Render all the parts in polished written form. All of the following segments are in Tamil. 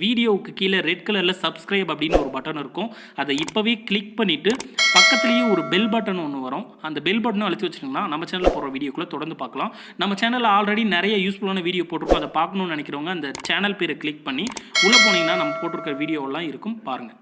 வீடியோவுக்கு கீழே ரெட் கலரில் சப்ஸ்கிரைப் அப்படின்னு ஒரு பட்டன் இருக்கும். அதை இப்போவே கிளிக் பண்ணிவிட்டு பக்கத்துலேயே ஒரு பெல் பட்டன் ஒன்று வரும். அந்த பெல் பட்டனும் அழுத்தி வச்சிங்கன்னா நம்ம சேனலில் போகிற வீடியோக்குள்ளே தொடர்ந்து பார்க்கலாம். நம்ம சேனலில் ஆல்ரெடி நிறைய யூஸ்ஃபுல்லான வீடியோ போட்டிருக்கோம். அதை பார்க்கணுன்னு நினைக்கிறவங்க அந்த சேனல் பேரை கிளிக் பண்ணி உள்ளே போனீங்கன்னா நம்ம போட்டிருக்கிற வீடியோவெல்லாம் இருக்கும், பாருங்கள்.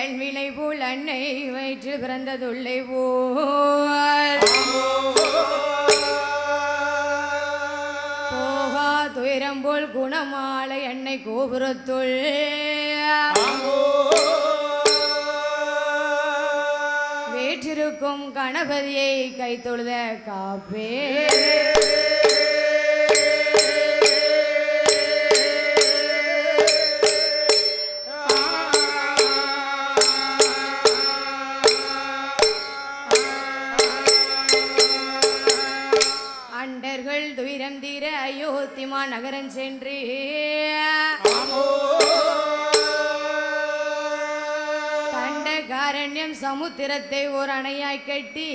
அன்வினை போல் அன்னை வயிற்று பிறந்ததுள்ளை போல் போகா துயரம் போல் குணமாலை அன்னை கோபுரத்துள் வேற்றிருக்கும் கணபதியை கை தொழுத காப்பே துயரம் தீர அயோத்திமா நகரம் சென்று தண்டகாரண்யம் சமுத்திரத்தை ஒரு அணையாய் கட்டி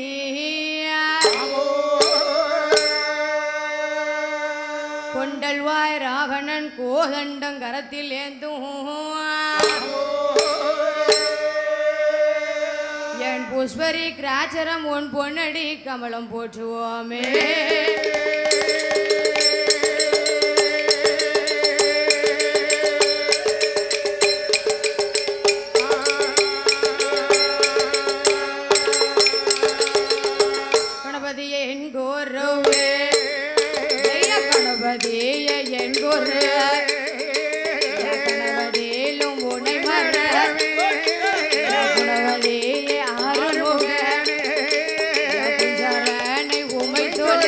கொண்டல்வாய் ராவணன் கோதண்டம் கரத்தில் ஏந்தும் என் புஷ்பரி கிராச்சரம் உன் பொன்னடி கமலம் போற்றுவோமே கணவதேலும் உனை மர ஆறுமுகனை உமை தோல்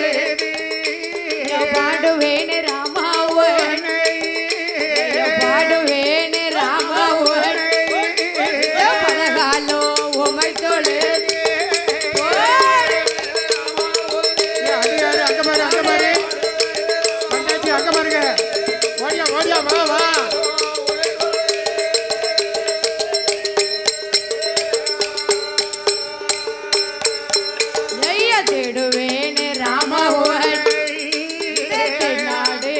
பாடுவேன் ராமாவன் பாடுவேன் ராமாவன் பலகாலோ உமை தோல் தேடுவேன் ராமவன் நாடு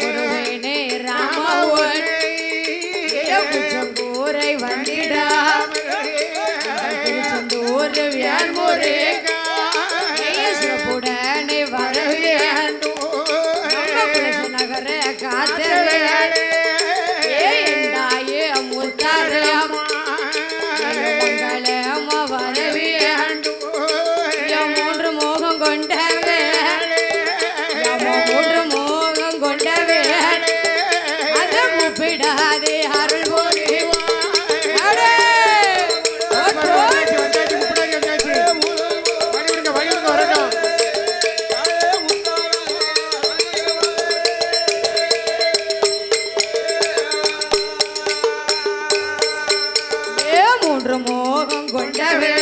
குருவேனே ராமவன் கூரை வந்திடா திருச்செந்தூர் வியான்முறை சிறப்புடனே வரவேன் நகர காத்தவேன் ஏண்டாயே முத்தாரம் மூன்று மோகம் கொண்டவே மூன்று மோகம் கொண்டவே அத முப்பிடாதே அருள் போகி மூன்று மோகம் கொண்டவே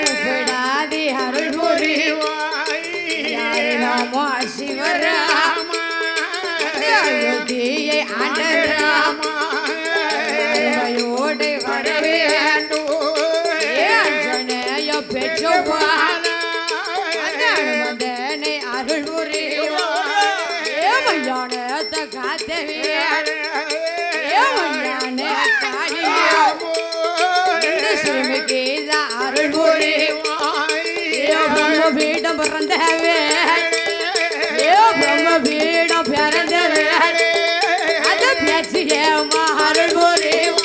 முப்பிடாதே அருள் புரிவாமா சிவராம அயோத்தியை ஆண்டராமோடு வரவே அஞ்சனைய பெற்றோனை அருள் புரிவான காத்தவே காளியா சிறுமிக்கு பிறந்தவே பிரம்ம பீடம் பிறந்தவே அந்த பேச்சிய அருள் புரியும்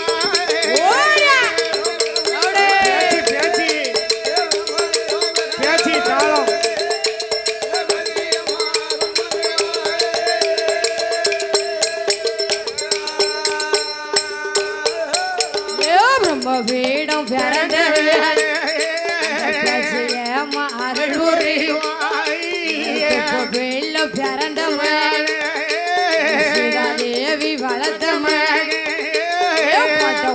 வீடம் பிறந்தவே அருள் புரியும் வெள்ள பிறந்தவன் தேவி வளர்த்தவன்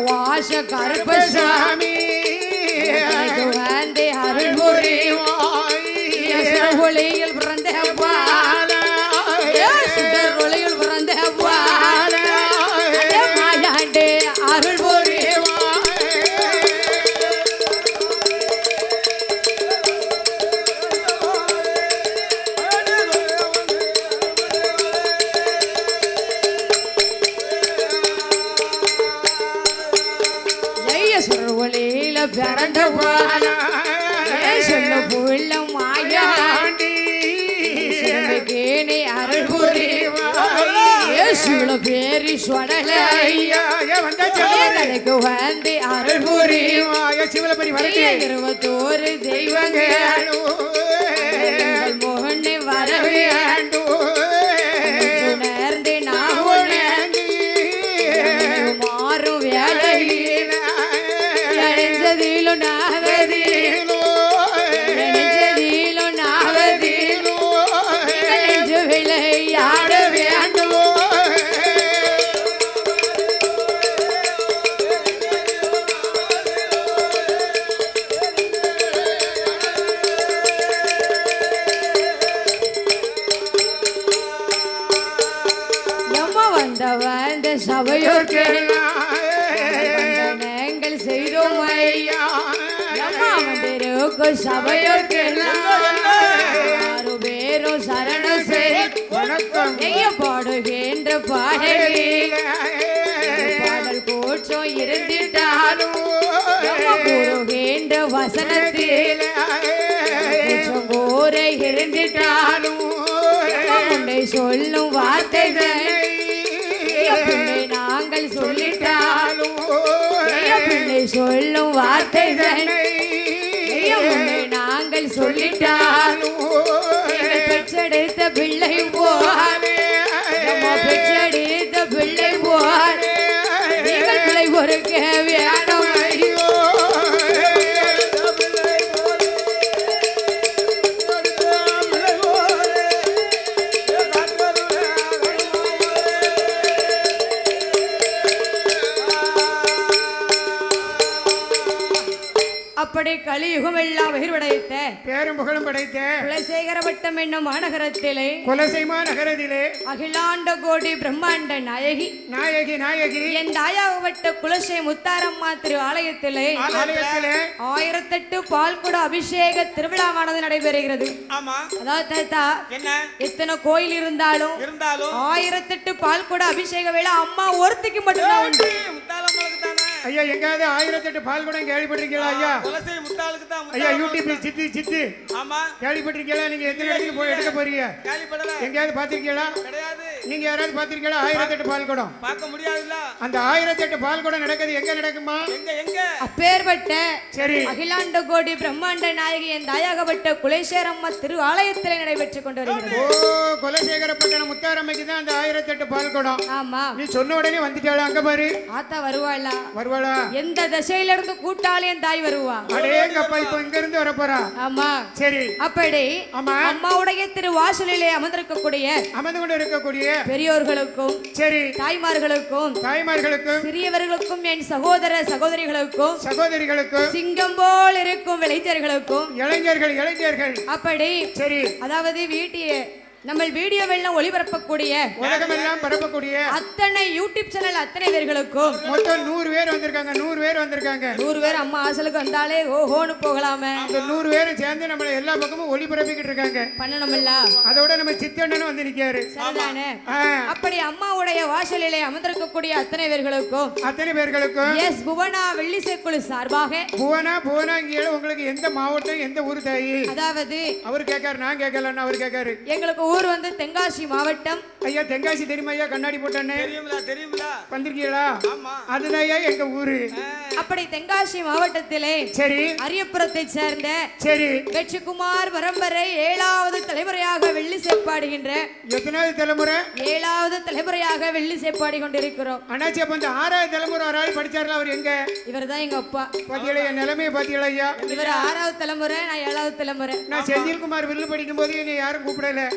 வாச கருப்பசாமி வந்து அருள் புரியும் ஒளியில் பிறந்த சுடர் ஒளியில் பிறந்த மாயாண்டே அருள் புரியும் ஒளியில பிறந்த சொல்ல புள்ள மாயாண்டி கேணி அருள் புரியும் பேரி சொடலைக்கு வந்து அருள் புரியும் 21 தெய்வங்கள் மோகனை வரவேண்டு உணர்ந்து நான் மாறும் வேலையில் நாவதிலோ விளையாட வேண்டும் வந்த சபையோர்க்கு நாங்கள் செய்தோம் ஐயா வந்திருக்கும் சபையோர்க்கு ஆறு பேரும் சரண செய்ய பாடுகின்ற பாடல் கூச்சம் இருந்திட்டாலும் கூறுகின்ற வசனத்தில் கூற இருந்திட்டாலும் உன்னை சொல்லும் வார்த்தைகள் நாங்கள் சொல்லிட்டாலும் பிள்ளை சொல்லும் வார்த்தைகள் நாங்கள் சொல்லிட்டாலும் பெற்றெடுத்த பிள்ளை பெற்றெடுத்த பிள்ளை நீங்கள் பிள்ளை பொறுக்க வேணும் அப்படி கலியுகம் எல்லாம் விரிவடைத்த பேரும் புகழும் படைத்த குலசேகர வட்டம் என்னும் மாநகரத்திலே நகரத்திலே அகிலாண்ட கோடி பிரம்மாண்ட நாயகி என் தாயாகப்பட்ட குலசை முத்தாரம்மா திரு ஆலயத்திலே 1008 பால்குட அபிஷேக திருவிழாவானது நடைபெறுகிறது. அதாவது தாத்தா எத்தனை கோயில் இருந்தாலும் 1008 பால்குட அபிஷேக வேலை அம்மா ஒருத்திக்கு மட்டும்தான் உண்டு. ஐயா எங்காவது 1008 பால்குடம் கேள்விப்பட்டிருக்கீங்களா ஐயா? ஐயா யூடியூப்ல சித்து ஆமா கேள்விப்பட்டிருக்கீங்களா? நீங்க எத்தனை இடத்துக்கு போய் எடுக்க போறீங்க? எங்கயாவது பாத்திருக்கீங்களா? நீங்க யாராவது பாத்திருக்கீங்களா 1008 பால்குடம்? பார்க்க முடியாதுல்ல. அந்த 1008 பால்குடம் நடக்குது எங்க நடக்குமா? எங்க அப்பேர்பட்ட சரி அகிலாண்ட கோடி பிரம்மாண்ட நாயகி என் தாயாகப்பட்ட குலசேகரம்மா திரு ஆலயத்திலே நடைபெற்றுக் கொண்டு வருகிறது. ஓ குலசேகரப்பட்டன முத்தாரம்மைக்கு தான் அந்த 1008 பால்குடம். ஆமா நீ சொன்ன உடனே வந்துட்டாளா? அங்க பாரு ஆத்தா வருவாளா? எந்த திசையில இருந்து கூட்டாலே என் தாய் வருவா. அடேங்கப்பா இப்ப இங்க இருந்து வர போறா. ஆமா சரி அப்படி அம்மாவுடைய திரு வாசலிலே அமர்ந்து கொண்டு இருக்கக்கூடிய பெரியோர்களுக்கும் சரி தாய்மார்களுக்கும் சிறியவர்களுக்கும் என் சகோதர சகோதரிகளுக்கும் சிங்கம் போல் இருக்கும் இளைஞர்களுக்கும் இளைஞர்கள் அப்படி சரி அதாவது வீட்டிய நம்ம வீடியோவெல்லாம் ஒளிபரப்பக்கூடிய உலகமெல்லாம் பரப்பக்கூடிய அத்தனை யூடியூப் சேனல் அத்தனை பேர்களுக்கும் மொத்தம் 100 பேர் வந்திருக்காங்க. 100 பேர் வந்திருக்காங்க. 100 பேர் அம்மா ஆசலுக்கு வந்தாலே ஓஹோன்னு போகலாமே. அந்த 100 பேரும் சேர்ந்து நம்மள எல்லா பக்கமும் ஒளிபரப்பிக்கிட்டு இருக்காங்க. பண்ணணும்ல. அதோட நம்ம சித்தண்ணனும் வந்து நிக்காரு. சரிதானே? அப்படி அம்மாவுடைய வாசலிலே அமர்ந்திருக்கக்கூடிய அத்தனை பேர்களுக்கும் எஸ் புவனா வெள்ளிசேக்குழு சார்பாக புவனா இங்க உங்களுக்கு எந்த மாவட்டம் எந்த ஊர் தாயி? அதாவது அவர் கேட்காரு, நான் கேட்கலன்னு அவர் கேட்காரு. எங்களுக்கு ஊர் வந்து தென்காசி மாவட்டம். ஐயா தென்காசி தெரியுமா ஐயா? கண்ணாடி போட்டானே தெரியுமில. வந்திருக்கீங்களா? அதுதான் ஐயா எங்க ஊரு. அப்படி தென்காசி மாவட்டத்திலே சரி அரியப்புறத்தை சேர்ந்த சரி வெற்றிக்குமார் பரம்பரை 7வது தலைமுறையாக வெள்ளி சேப்பாடுகின்ற எத்தனாவது தலைமுறை? 7வது தலைமுறையாக வெள்ளி சேப்பாடி கொண்டிருக்கிறோம். அண்ணாச்சி அப்ப இந்த 6வது தலைமுறை ஒரு ஆள் படிச்சார்ல, அவர் எங்க? இவர்தான் எங்க அப்பா. பாத்தீங்களா என் நிலைமையை? பாத்தீங்களா ஐயா? இவர் 6வது தலைமுறை, நான் 7வது தலைமுறை. நான் செந்தில்குமார் வில்லு படிக்கும் போது என்னை யாரும் கூப்பிடல.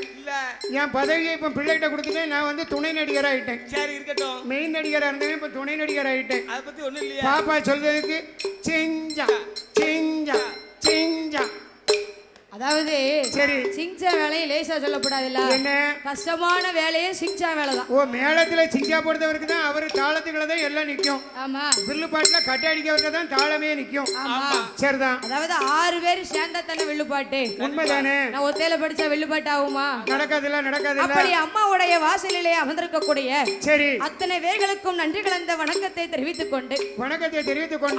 என் பதவியை இப்ப பிள்ளைகிட்ட கொடுத்துட்டேன். நான் வந்து துணை நடிகர் ஆயிட்டேன். சரி இருக்கட்டும். மெயின் நடிகரா இருந்தேன், இப்ப துணை நடிகர் ஆயிட்டேன். அதை பத்தி ஒண்ணும் இல்லையா? பாப்பா சொல்றதுக்கு சிஞ்சா சிஞ்சா சிஞ்சா. அதாவது சரி சிங்சா வேலையை லேசா சொல்லக்கூடாதுல்ல. என்ன கஷ்டமான வேலையே சிங்சா வேலை தான். ஓ மேளத்துல சிங்கா போடுறவருக்கு தான் அவர் தாளத்துக்குள்ள தான் எல்லாம் நிக்கும். ஆமா. வில்லு பாட்டுல கட்டை அடிக்கிறவருக்கு தான் தாளமே நிக்கும். ஆமா சரிதான். அதாவது 6 பேர் சேர்ந்தா தானே வில்லு பாட்டு. உண்மைதானே? நான் ஒத்தையில படிச்சா வில்லு பாட்டு ஆகுமா? நடக்காதுல்ல நடக்காதுல்ல. அப்படி அம்மாவுடைய வாசலிலே அமர்ந்திருக்கக்கூடிய சரி அத்தனை பேர்களுக்கும் நன்றி கலந்த வணக்கத்தை தெரிவித்துக் கொண்டு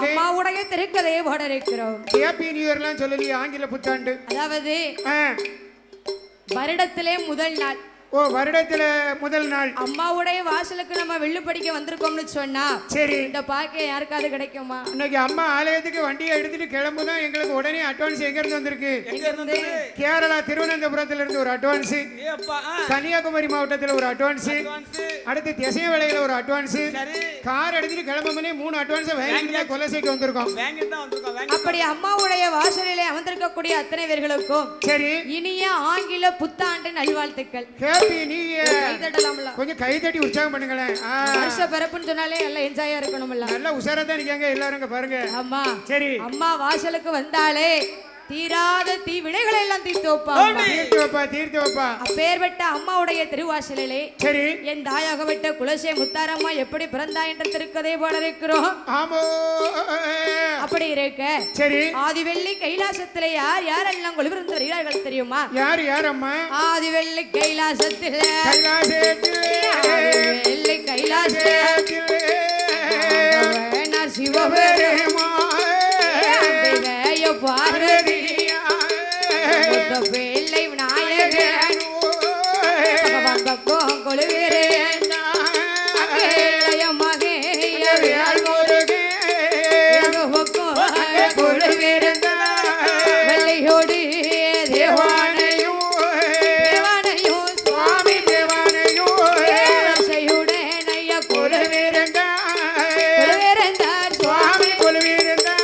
அம்மாவுடைய திருக்கதையை பாட இருக்கிறோம். ஹேப்பி நியூ இயர்லாம் சொல்லலையே, ஆங்கில புத்தாண்டு. அதாவது வருடத்திலே முதல் நாள். ஓ வருடத்துல முதல் நாள் அம்மாவுடைய வாசலுக்கு நம்ம வில்லு படிக்க வந்திருக்கோம்னு சொன்னா சரி இந்த பாக்க யாருக்காவது கிடைக்குமா? இன்னைக்கு அம்மா ஆலயத்துக்கு வண்டியை எடுத்துட்டு கிளம்புதான் எங்களுக்கு உடனே அட்வான்ஸ் எங்க இருந்து வந்திருக்கு? கேரளா திருவனந்தபுரத்துல இருந்து ஒரு அட்வான்ஸ், கன்னியாகுமரி மாவட்டத்துல ஒரு அட்வான்ஸ், அடுத்து திசை வேலையில ஒரு அட்வான்ஸ், கார் எடுத்துட்டு கிளம்புமே 3 அட்வான்ஸ் வாங்கிட்டு கொலசைக்கு வந்திருக்கோம். அப்படி அம்மாவுடைய வாசலிலே அமர்ந்திருக்கக்கூடிய அத்தனை பேர்களுக்கும் சரி இனிய ஆங்கில புத்தாண்டு நல்வாழ்த்துக்கள். கொஞ்சம் கை தட்டி உற்சாகம் பண்ணுங்களேன். வருஷ பிறப்புன்னு சொன்னாலே எல்லாம் என்ஜாயா இருக்கணும்ல. நல்லா உஷாரா தான் இருக்காங்க எல்லாரும் பாருங்க. ஆமா சரி அம்மா வாசலுக்கு வந்தாலே தீராத தீவினைகளை எல்லாம் தீர்த்து வைப்பா. அப்பேர்பட்ட அம்மாவுடைய திருவாசலிலே சரி என் தாயாகப்பட்ட குலசே முத்தாரம்மா எப்படி பிறந்தா என்ற திருக்கதை போல இருக்கிறோம். அப்படி இருக்க சரி ஆதிவெள்ளி கைலாசத்திலே யார் யாரெல்லாம் கொலுவிருந்து வருகிறார்கள் தெரியுமா? யார் யார் அம்மா? ஆதிவெள்ளி கைலாசத்திலே சிவபெருமா பார்வதி பிள்ளை விநாயகன் கொழுவீரன் வெள்ளையோடு தேவானையும் சுவாமி தேவானையும் கொழுவீரந்தார் சுவாமி கொழுவீரந்தார்.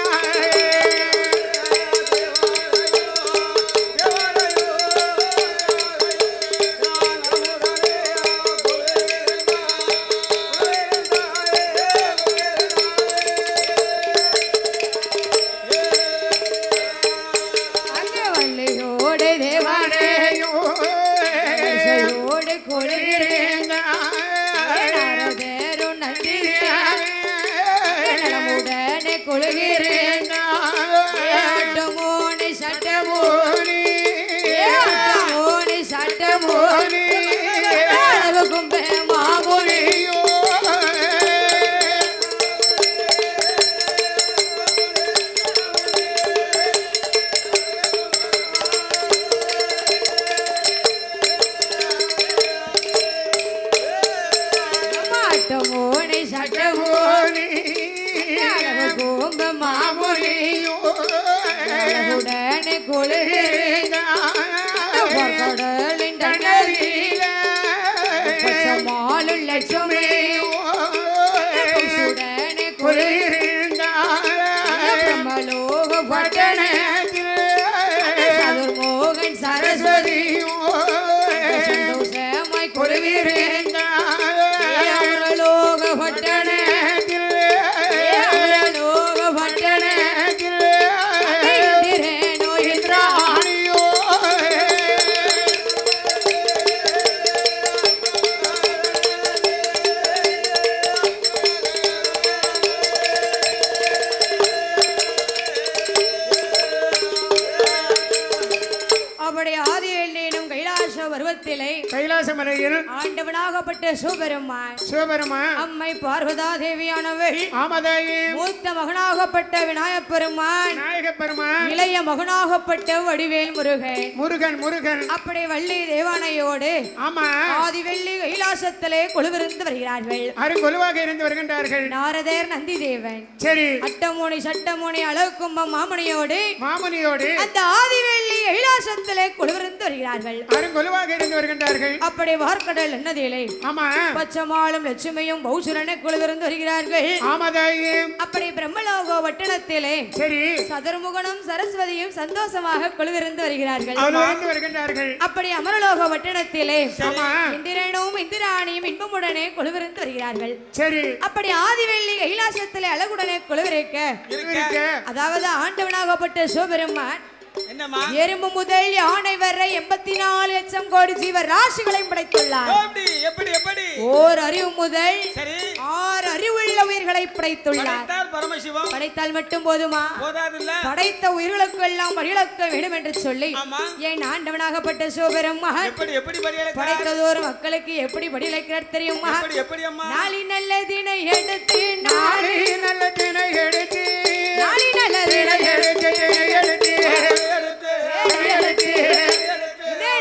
சதுர்மோகன் சரஸ்வதி சந்தோஷமாய் கொழுவீரேங்க லோக பட்டணத்தில் லோக பட்டணத்தில் இந்திரேனோ இந்திராணி அப்படி ஆதி எண்ணும் கைலாச பருவத்திலே கைலாச மலையில் ஆண்டவனாகப்பட்ட சிவபெருமான் அம்மை பார்வதா தேவியானவள் ஆமதாயி மூத்த மகனாகப்பட்ட விநாயகப் பெருமான் இளைய மகனாகப்பட்ட வடிவேல் முருகன் அப்படி வள்ளி தேவானையோடு ஆமா ஆதிவெள்ளி கைலாசத்திலே கொலுவிருந்து வருகிறார்கள் அருங்கொலுவாக இருந்து வருகின்றார்கள் நாரதர் நந்தி தேவன் சரி அட்டமோனி சட்டமோனி அளவுக்கும்பம் மாமணியோடு அந்த ஆதிவெள்ளி கைலாசத்திலே கொலுவிருந்து வருகிறார்கள் அருங்கொலுவாக இருந்து வருகின்றார்கள் அப்படி வார்க்கடல் என்னதிலே ஆமா பச்சமாலும் லட்சுமியும் பௌசுரனை கொலுவிருந்து வருகிறார்கள் ஆமாதாயி அப்படி பிரம்மலோக வட்டணத்திலே சரி சதுர்முகனும் சரஸ்வதியும் சந்தோஷமாக கொலுவிருந்து வருகிறார்கள் அப்படி அமரலோக வட்டணத்திலே இந்திரனும் இந்திராணியும் இன்பமுடனே கொலுவிருந்து வருகிறார்கள் சரி அப்படி ஆதிவெள்ளி கைலாசத்திலே அழகுடனே கொலுவிருக்க அதாவது ஆண்டவனாகப்பட்ட சிவபெருமான் எறும்பு முதல் யானை வரை 84 லட்சம் கோடி ஜீவ ராசிகளை படைத்துள்ளார் ஓர் அறிவு முதல் 6 அறிவுள்ள உயிர்களை படைத்துள்ளார் படைத்தால் மட்டும் போதுமா படைத்த உயிர்களுக்கு எல்லாம் வழியிழக்க வேண்டும் என்று சொல்லி ஏன் ஆண்டவனாகப்பட்ட சிவபெருமான் படைத்ததோர் மக்களுக்கு எப்படி வழியிழக்கிறார் தெரியுமா நாளி நல்ல தினை எடுத்து நாளி நல்ல தினை எடுத்து நாளி நல்ல தினை எடுத்து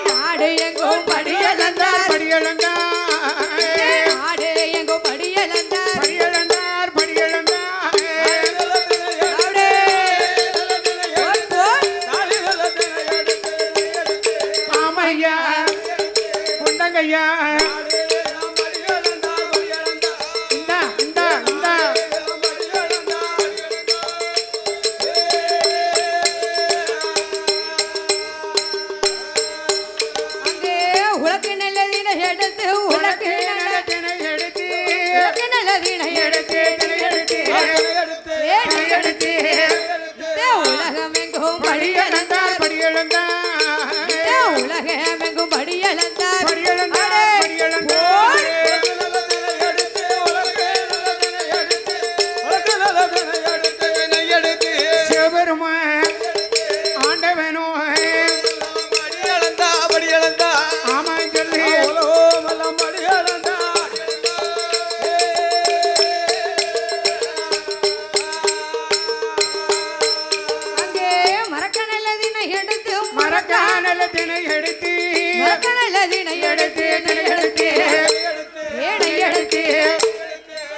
நாடு எங்கும் படியளந்தார் நாடு எங்கும் படியளந்தார் ஆமையா குண்டங்கையா உலகமெங்கும் படியளந்தார் சிவபெருமான் ஆண்டவனோ ஆமா சொல்லி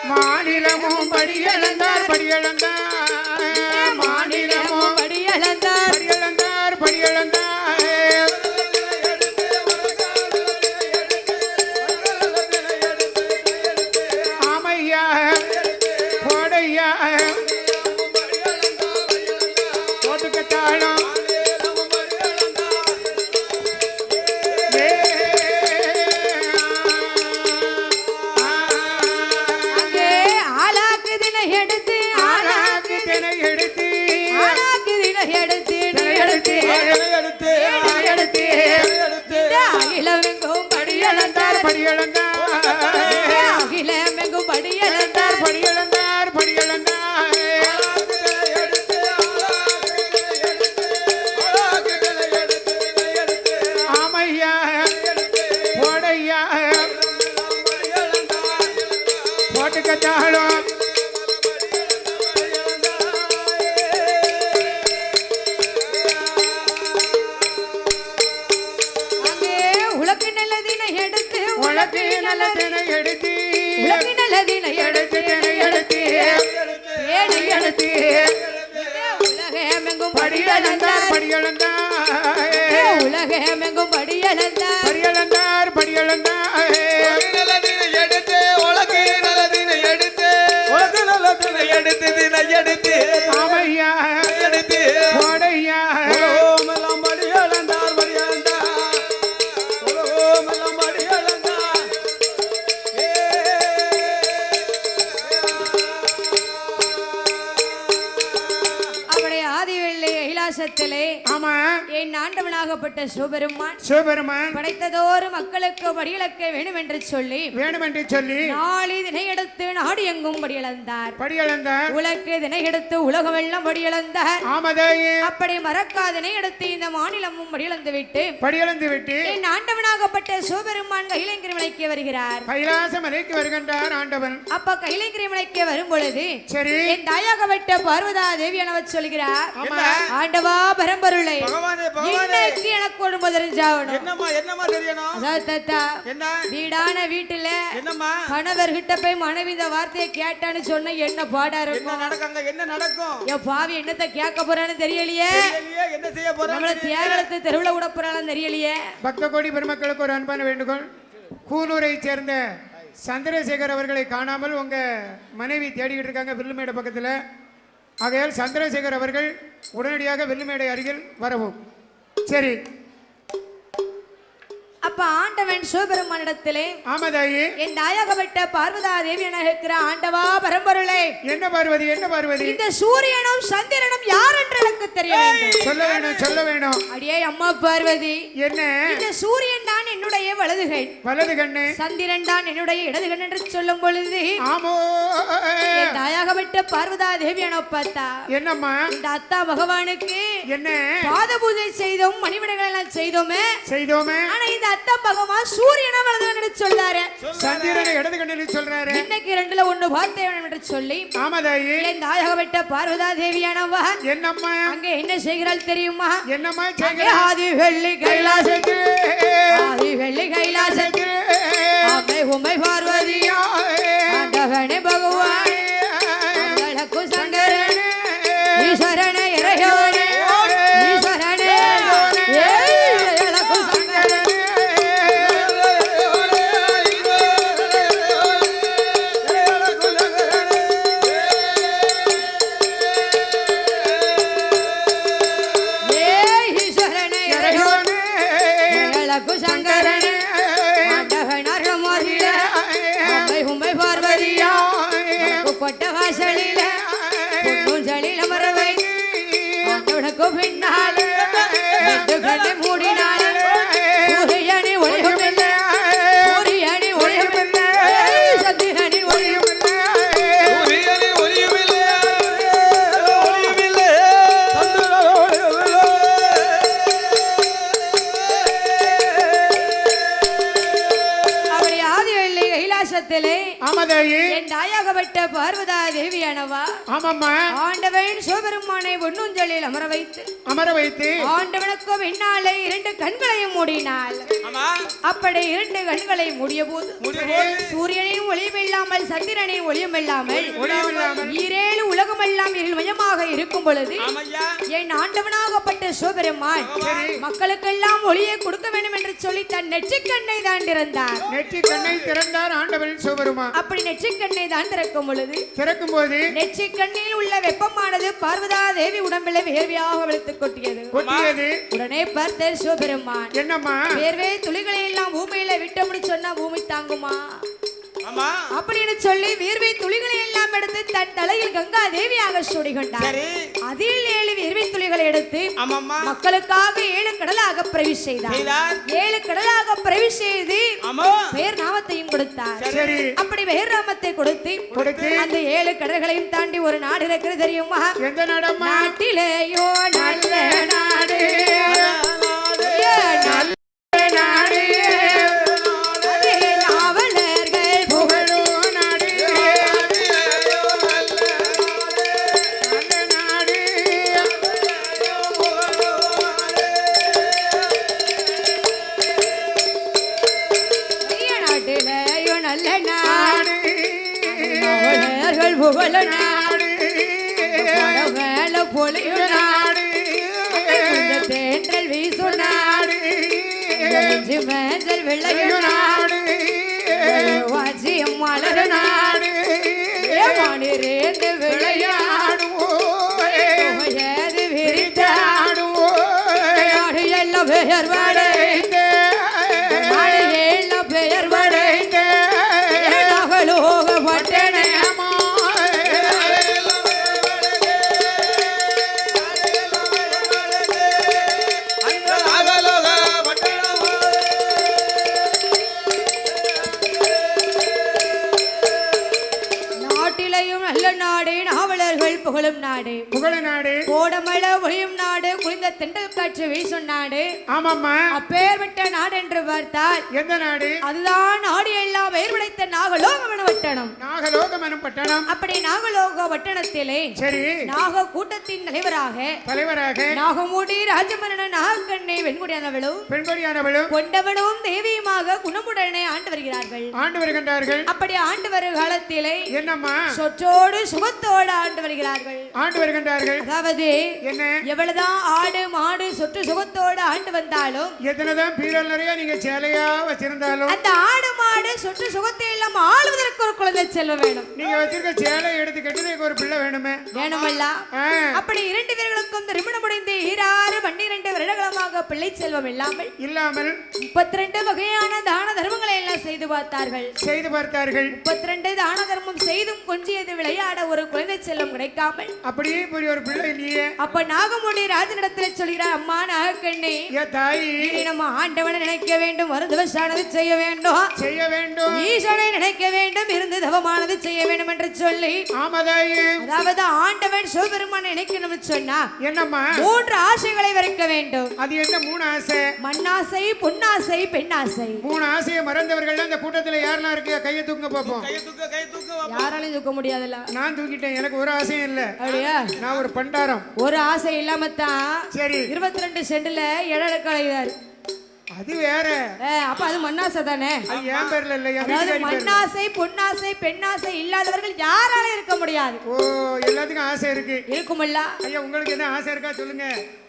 மாநிலமும் படியளந்தார் மாநிலமும் படியளந்தார் ஆமையா கோடையா போட்டுக்கத்தாளும் அகிலமெங்கும் படியளந்தார் ஆமையா போடையா போட்டுக்கத்தாளும் உலகமெங்கும் படியளந்தார் ஆமையா போடையா கைலாசத்திலே ஆமா என் ஆண்டவனாகப்பட்ட சிவபெருமான் படைத்ததோறு மக்களுக்கு படியிழக்க வேண்டும் என்று சொல்லி நாளை தினை எடுத்து நாடு எங்கும் படியிழந்தார் உலக்கு தினை எடுத்து உலகம் எல்லாம் படியிழந்தார். அப்படி மறக்காதனை எடுத்து இந்த மாநிலமும் படியிழந்து விட்டு என் ஆண்டவனாகப்பட்ட சிவபெருமான் கைலாங்கிரி மலைக்கு வருகிறார். அப்ப கைலாங்கிரி மலைக்கு வரும் பொழுது என் தாயாகப்பட்ட பார்வதா தேவி எனவர் சொல்கிறார், ஆண்டவா பரம்பொருளை இன்னைக்கு எனக்கு ஒரு வீடான வீட்டுல கணவர் கிட்ட போய் மனைவி இந்த வார்த்தையை கேட்டான்னு சொன்ன என்ன பாடா இருக்கும், என்ன நடக்கும், என் பாவி என்னத்தை கேட்க போறான்னு தெரியலையே, என்ன செய்ய போறாங்க, தேரத்தை தெருவுல விட போறான்னு தெரியலையே. பக்த கோடி பெருமக்களுக்கு ஒரு அன்பான வேண்டுகோள், கூனூரை சேர்ந்த சந்திரசேகர் அவர்களை காணாமல் உங்க மனைவி தேடிக்கிட்டு இருக்காங்க வில்லுமேடு பக்கத்துல. ஆகையால் சந்திரசேகர் அவர்கள் உடனடியாக வில்லுமேடை அருகில் வரவும். சரி. அப்ப ஆண்டவன் சிவபெருமானிடத்திலே என் தாயாகப்பட்ட பார்வதா தேவி என இருக்கிற ஆண்டவா பரம்பொருளே, என்ன பார்வதி என்ன பார்வதி, இந்த சூரியனும் சந்திரனும் யார் என்று எனக்கு தெரிய வேண்டும், சொல்ல வேணும். அடியே அம்மா பார்வதி, என்ன இந்த சூரியன் தான் என்னுடைய வலது கண்ணு, சந்திரன் தான் என்னுடைய இடது கண் என்று சொல்லும் பொழுது என் தாயாகப்பட்ட பார்வதா தேவி என பார்த்தா என்னம்மா இந்த அத்தா பகவானுக்கு என்ன பாத பூஜை செய்தோம், மணிவிடைகள் எல்லாம் செய்தோமே, ஆனா இந்த அத்தா பகவான் சூரியனை வலது கண்ணு சொல்றாரு, சந்திரனை இடது கண்ணு சொல்றாரு. இன்னைக்கு ரெண்டுல ஒண்ணு பார்த்தே என்று சொல்லி ஆமாதாயி என் தாயாகப்பட்ட பார்வதா தேவியானவா என்னம்மா அங்க என்ன செய்கிறாள் தெரியுமா, என்னம்மா ஆதி வெள்ளி கைலாசத்தில் அம்மை உமை பார்வதியா ஆண்டவனே பகவான் சங்கரன் ஈஸ்வரன இறையோனே ஈஸ்வரனே கொட்ட வாசலில பூஞ்சலில மரவை உனக்கு பின்னால் கண்ணை மூடினால சூரியனை ஒளியுமில்லை சூரியனை ஒளியுமில்லை சந்திரனை ஒளியுமில்லை சூரியனை ஒளியுமில்லை ஒளியுமில்லை அப்படி ஆதி வெள்ளி கைலாசத்திலே என் தாயாகப்பட்ட பார்வதா தேவியானவா ஆண்டவன் சிவபெருமானை பொன்னுஞ்சலில் அமர வைத்து ஆண்டவனுக்கு பின்னாலே 2 கண்களையும் மூடினாள். அப்படி 2 கண்களை மூடிய போது சூரியனையும் ஒளியும் இல்லாமல் சந்திரனையும் ஒளியும் இல்லாமல் ஈரேழு உலகமெல்லாம் இருள்மயமாக இருக்கும் பொழுது என் ஆண்டவனாகப்பட்ட சிவபெருமான் மக்களுக்கெல்லாம் ஒளியை கொடுக்க வேண்டும் என்று சொல்லி தன் நெற்றிக்கண்ணை தான் திறந்தார் ஆண்டவன் சிவபெருமான். அப்படி நெற்றிக்கண்ணை தான் திறக்கும் போது நெற்றிக்கண்ணில் உள்ள வெப்பமானது பார்வதா தேவி உடம்பில வேர்வையாக வெளுத்து கொட்டியது. உடனே பார்த்த சிவபெருமான் என்னம்மா வேர்வை துளிகளை எல்லாம் பூமியில விட்டோம்னு சொன்னா பூமி தாங்குமா அப்படின்னு சொல்லி வீர்வை துளிகளை எல்லாம் எடுத்து தன் தலையில் கங்கா தேவியாக சூடிக்கொண்டார். அதில் 7 வீர்வை துளிகளை எடுத்து மக்களுக்காக 7 கடலாக பிரவி செய்தார். 7 கடலாக பிரவி செய்து பெயர் நாமத்தையும் கொடுத்தார். அப்படி பெயர் நாமத்தை கொடுத்து அந்த 7 கடல்களையும் தாண்டி ஒரு நாடு இருக்கிறது தெரியுமா, நாட்டிலேயோ நல்ல நாடு நாடு புகழ நாடு மேல பொழியும் நாடு தேன்றல் வீசு நாடு மேஞ்சல் விளையும் நாடு வாசியம் மலர் நாடு மணிரேந்து விளையாடுவோம் விரித்தாடுவோம் நாடு எல்லாம் பெயர் வடைந்த நாடு எல்லாம் பெயர் வடைந்த பட்டண இந்த தென்றல் காற்று வீசும் நாடு. ஆமாம்மா. அப்பேற்பட்ட நாடு என்று பார்த்தால் எந்த நாடு? அதுதான் நாடு எல்லாம் பெயர் படைத்த நாகலோகம் எனும் பட்டணம். நாகலோகம் எனும் பட்டணம். அப்படி நாகலோக பட்டணத்திலே சரி நாக கூட்டத்தின் தலைவராக நாகமூடி ராஜமன்னன் நாகக்கண்ணை பெண்குடியானவளும் கொண்டவனும் தேவியுமாக குணமுடனே ஆண்டு வருகிறார்கள். அப்படி ஆண்டு வரும் காலத்திலே என்னம்மா சொற்றோடு சுகத்தோடு ஆண்டு வருகிறார்கள். அதாவது என்ன எவ்வளவுதான் ஆடு மாடு சொற்று சுகத்தோடு ஆண்டு வந்தாலும் எத்தனைதான் பீரல் நிறைய நீங்க சேலையா வச்சிருந்தாலும் அந்த ஆடு மாடு சொற்று சுகத்தை எல்லாம் ஆளுவதற்கு ஒரு குழந்தை செல்வம் வேணும். நீங்க வச்சிருக்க சேலை எடுத்து கட்டுறதுக்கு ஒரு பிள்ளை வேணுமல்ல. அப்படி இரண்டு பேர்களுக்கும் திருமணம் முடிந்து 12 வருடங்களமாக பிள்ளை செல்வம் இல்லாமல் 32 வகையான தான தர்மங்களை எல்லாம் செய்து பார்த்தார்கள். 32 தான தர்மம் செய்தும் கொஞ்சியது விளையாட ஒரு குழந்தை செல்வம் கிடைக்காமல் அப்படியே போய் ஒரு பிள்ளை இல்லையே. அப்ப நாகமுடி ராஜனிடத்தில் சொல்கிறார், அம்மா நாகக்கண்ணி, நம்ம ஆண்டவனை நினைக்க வேண்டும், மருந்துவசானது செய்ய வேண்டும், ஈசனை நினைக்க வேண்டும், இருந்து தவமானது செய்ய வேண்டும் என்று சொல்லி அதாவது ஆண்டவன் சிவபெருமானை நினைக்கணும்னு சொன்னா என்னம்மா 3 ஆசைகளை வரைக்க வேண்டும். அது என்ன 3 ஆசை? மண்ணாசை, பொன்னாசை, பெண்ணாசை. 3 ஆசையை மறந்தவர்கள் இந்த கூட்டத்துல யாரெல்லாம் இருக்கு? கையை தூக்க பாப்போம். யாராலையும் தூக்க முடியாதுல்ல. நான் தூக்கிட்டேன், எனக்கு ஒரு ஆசையும் இல்ல. அப்படியா? நான் ஒரு பண்டாரம். ஒரு ஆசை இல்லாம தான் சரி 22 சென்ட்ல இடம் கலைகிறார். அது வேற. அப்ப அது மண்ணாசை தானே. அது ஏன் பேர்ல இல்ல. அதாவது மண்ணாசை, பொன்னாசை, பெண்ணாசை இல்லாதவர்கள் யாரால இருக்க முடியாது. ஓ, எல்லாத்துக்கும் ஆசை இருக்குமல்ல. ஐயா, உங்களுக்கு என்ன ஆசை இருக்கா சொல்லுங்க,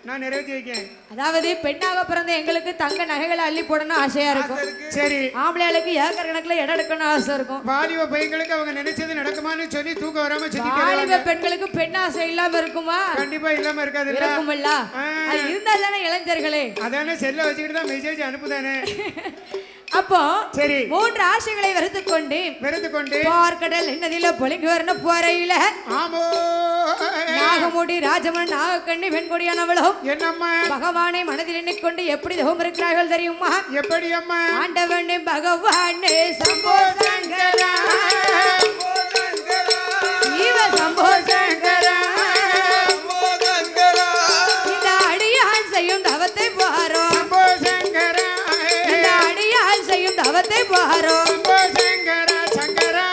நான் நிறைவேற்றி வைக்கேன். அதாவது பெண்ணாக பிறந்த எங்களுக்கு தங்க நகைகளை அள்ளி போடணும் ஆசையா இருக்கும். சரி. ஆம்பளைகளுக்கு ஏக்கர் கணக்குல இடம் எடுக்கணும் ஆசை இருக்கும். வாலிப பையன்களுக்கு அவங்க நினைச்சது நடக்குமான்னு சொல்லி தூக்கம் வராம வாலிப பெண்களுக்கு பெண் ஆசை இல்லாம இருக்குமா? கண்டிப்பா இல்லாம இருக்காது. இருக்குமல்ல. அது இருந்தா தானே இளைஞர்களே. அதானே செல்ல வச்சுக்கிட்டு தான் மெசேஜ் அனுப்புதானே. அப்போ சரி 3 ஆசைகளை வெறுத்துக்கொண்டு பார்க்கடல் என்னதில பொலிங்கு வரணும் போறையில நாகமுடி ராஜமன் நாகக்கண்ணி பெண்குடியானவளும் என்னம்மா பகவானை மனதில் எண்ணிக்கொண்டு எப்படி தவம் இருக்கிறார்கள் தெரியுமா? எப்படி அம்மா? ஆண்டவனே பகவானே சம்போ சங்கரா, சிவ சம்போ சங்கரா, இந்த அடியான் செய்யும் தவத்தை பாரோ, தவத்தை பாரோ, சங்கரா சங்கரா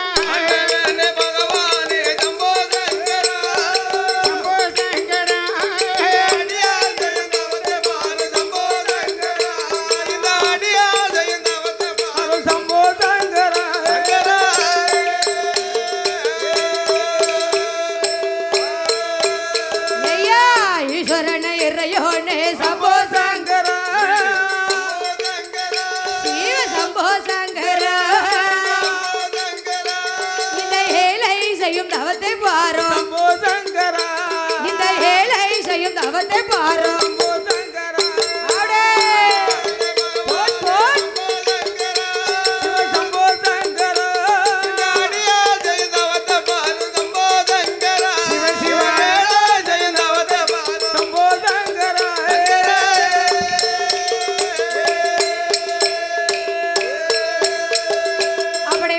பகவானே சம்போ சங்கரா, சம்போ சங்கரா, அடியால் செய்யும் தவத்தை பாரு சம்போ சங்கரா, இந்த அடியால் செய்யும் தவத்தை பாரு சம்போ சங்கரா. ஐயா ஈஸ்வரனே இறையோனே சம்போ சங்கரா, தவத்தை பாரோ, இந்த ஏழை செய்யும் தவத்தை பாரோ.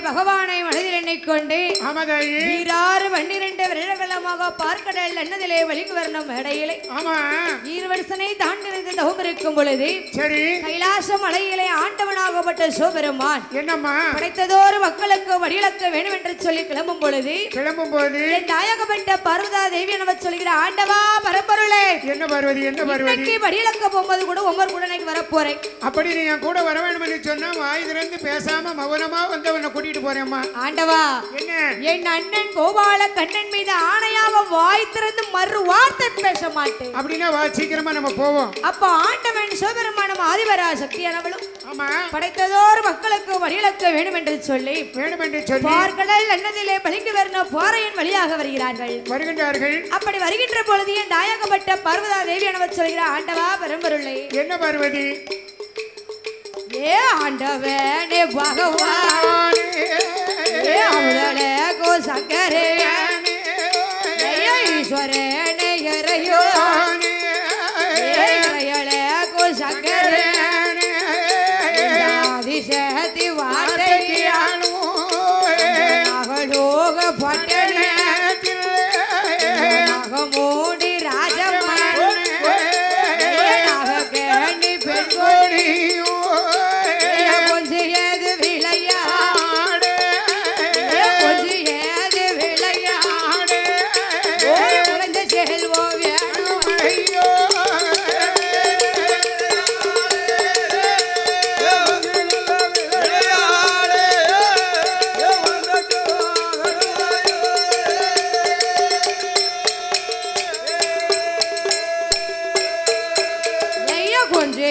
பகவானை மனதில் எண்ணிக்கொண்டு 12 வருடங்களமாக பார்க்கடல் என்னதிலே வலிக்கு வரணும் மேடையிலே 2 வருஷனை தாண்டி தவம் இருக்கும் பொழுது சரி கைலாச மலையிலே ஆண்டவனாகப்பட்ட சிவபெருமான் என்னம்மா படைத்ததோர் மக்களுக்கு வழியிழக்க வேண்டும் என்று சொல்லி கிளம்பும் பொழுது தாயகப்பட்ட பார்வதா தேவி என்ன சொல்லுகிற ஆண்டவா பரம்பொருளே என்ன பார்வதி வழியிழக்க போகும்போது கூட ஒவ்வொரு குடனைக்கு வரப்போறேன். அப்படி நீ என் கூட வர வேண்டும் என்று சொன்னா வாய் திறந்து பேசாம மௌனமா வந்து உன்னை கூட்டிட்டு போறேம்மா. ஆண்டவா என்ன என் அண்ணன் கோபால கண்ணன் மீது ஆணையாக வாய் திறந்து மறு வார்த்தை பேச மாட்டேன். அப்படின்னா வா சீக்கிரமா நம்ம போவோம். அப்ப ஆண்டவன் சிவபெருமானும் ஆதிவரா சக்தியானவளும் படைத்ததோர் மக்களுக்கு வழியிழக்க வேண்டும் என்று சொல்லி பார்க்கடல் என்னதிலே பலிக்கு வரணும் போறையின் வழியாக வருகிறார்கள். அப்படி வருகின்ற பொழுது என் தாயகப்பட்ட பார்வதா தேவி எனவர் சொல்கிறார் ஆண்டவா பரம்பொருளே என்ன பார்வதி ஏ ஆண்டவனே பகவானே ஏ அமுதனே கோ சங்கரே ஈஸ்வரனே இறையோனே இறையளே கோ சங்கரே ஆதிசக்தி வார்த்தையானோ நாகலோக பட்டணே நாகமூடி ராஜமன்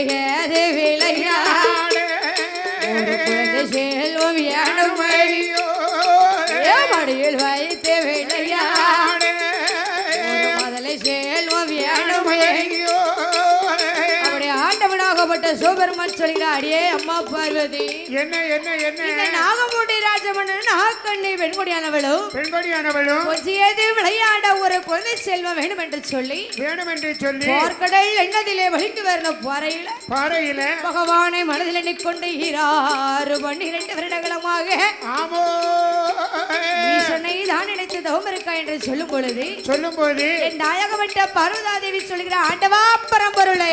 குஞ்சியது விளையாடு ஒரு குழந்தை செல்வம் வேணுமையோ மடியில் வைத்து விளையாடு முதலை செல்வம் வேணுமையோ அப்படி ஆண்டவனாகப்பட்ட சிவபெருமான் சொல்கிறார் அடியே அம்மா பார்வதி என்ன என்ன என்ன இந்த நாகமுடி ராஜமன்னன் நாகக்கண்ணி பெண்கொடியானவளும் கொஞ்சியது விளையாட ஒரு குழந்தை செல்வம் வேணும் என்று சொல்லி போர்க்கடல் எண்ணதிலே வலித்து வரணும் பாறையில பகவானை மனதில் எண்ணிக்கொண்டு 12 வருடங்களமாக ஈசனை தான் நினைத்து தவம் இருக்கா என்று சொல்லும் பொழுது என் நாயகப்பட்ட பார்வதாதேவி சொல்கிறார் ஆண்டவா பரம்பொருளே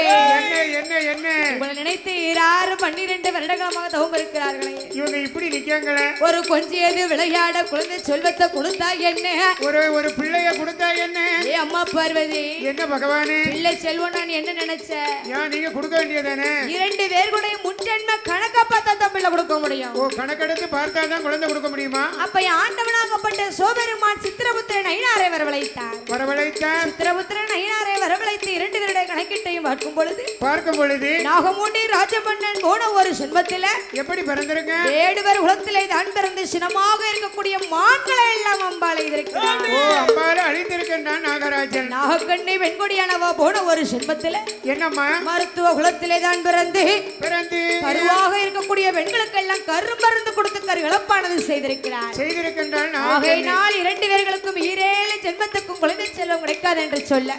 உங்களை நினைத்து 12 வருடங்களமாக தவம் இருக்கிறார்களே இவங்க இப்படி நிக்காங்களே ஒரு கொஞ்சியது விளையாட குழந்தை செல்வத்தை கொடுத்தா என்ன ஒரு பிள்ளைய கொடுத்தா என்ன ஏ அம்மா பார்வதி என்ன பகவானே பிள்ளை செல்வம் நான் என்ன நினைச்சேன் ஏன் நீங்க கொடுக்க வேண்டியதானே 2 பேர்களுடைய முன்ஜென்ம கணக்க பார்த்தா தான் பிள்ளை கொடுக்க முடியும் ஓ கணக்கெடுத்து பார்த்தா தான் குழந்தை கொடுக்க முடியுமா அப்ப ஆண்டவனாகப்பட்ட சிவபெருமான் சித்திரபுத்திரன் ஐனாரை வரவழைத்தார் சித்திரபுத்திரன் ஐனாரை வரவழைத்து 2 வருட கணக்கிட்டையும் பார்க்கும் பொழுது நாகமுடி ராஜமன்னன் போன ஒரு ஜென்மத்தில எப்படி பிறந்திருக்க 7 பேர் உலகத்திலே தான் பிறந்து சினமாக இருக்கக்கூடிய மான்களை எல்லாம் அம்பாளை இருக்கிறார் ஓ அம்பாளை அழித்திருக்கின்றான் நாகராஜன் நாகக்கண்ணி பெண்கொடியானவ போன ஒரு ஜென்மத்தில என்னம்மா மருத்துவ குலத்திலே தான் பிறந்து கருவாக இருக்கக்கூடிய பெண்களுக்கு எல்லாம் கருமருந்து கொடுத்து கருகளப்பானது செய்திருக்கின்றான் ஆகையினால் 2 பேர்களுக்கும் 7 ஜென்மத்துக்கும் குழந்தை செல்வம் கிடைக்காது என்று சொல்ல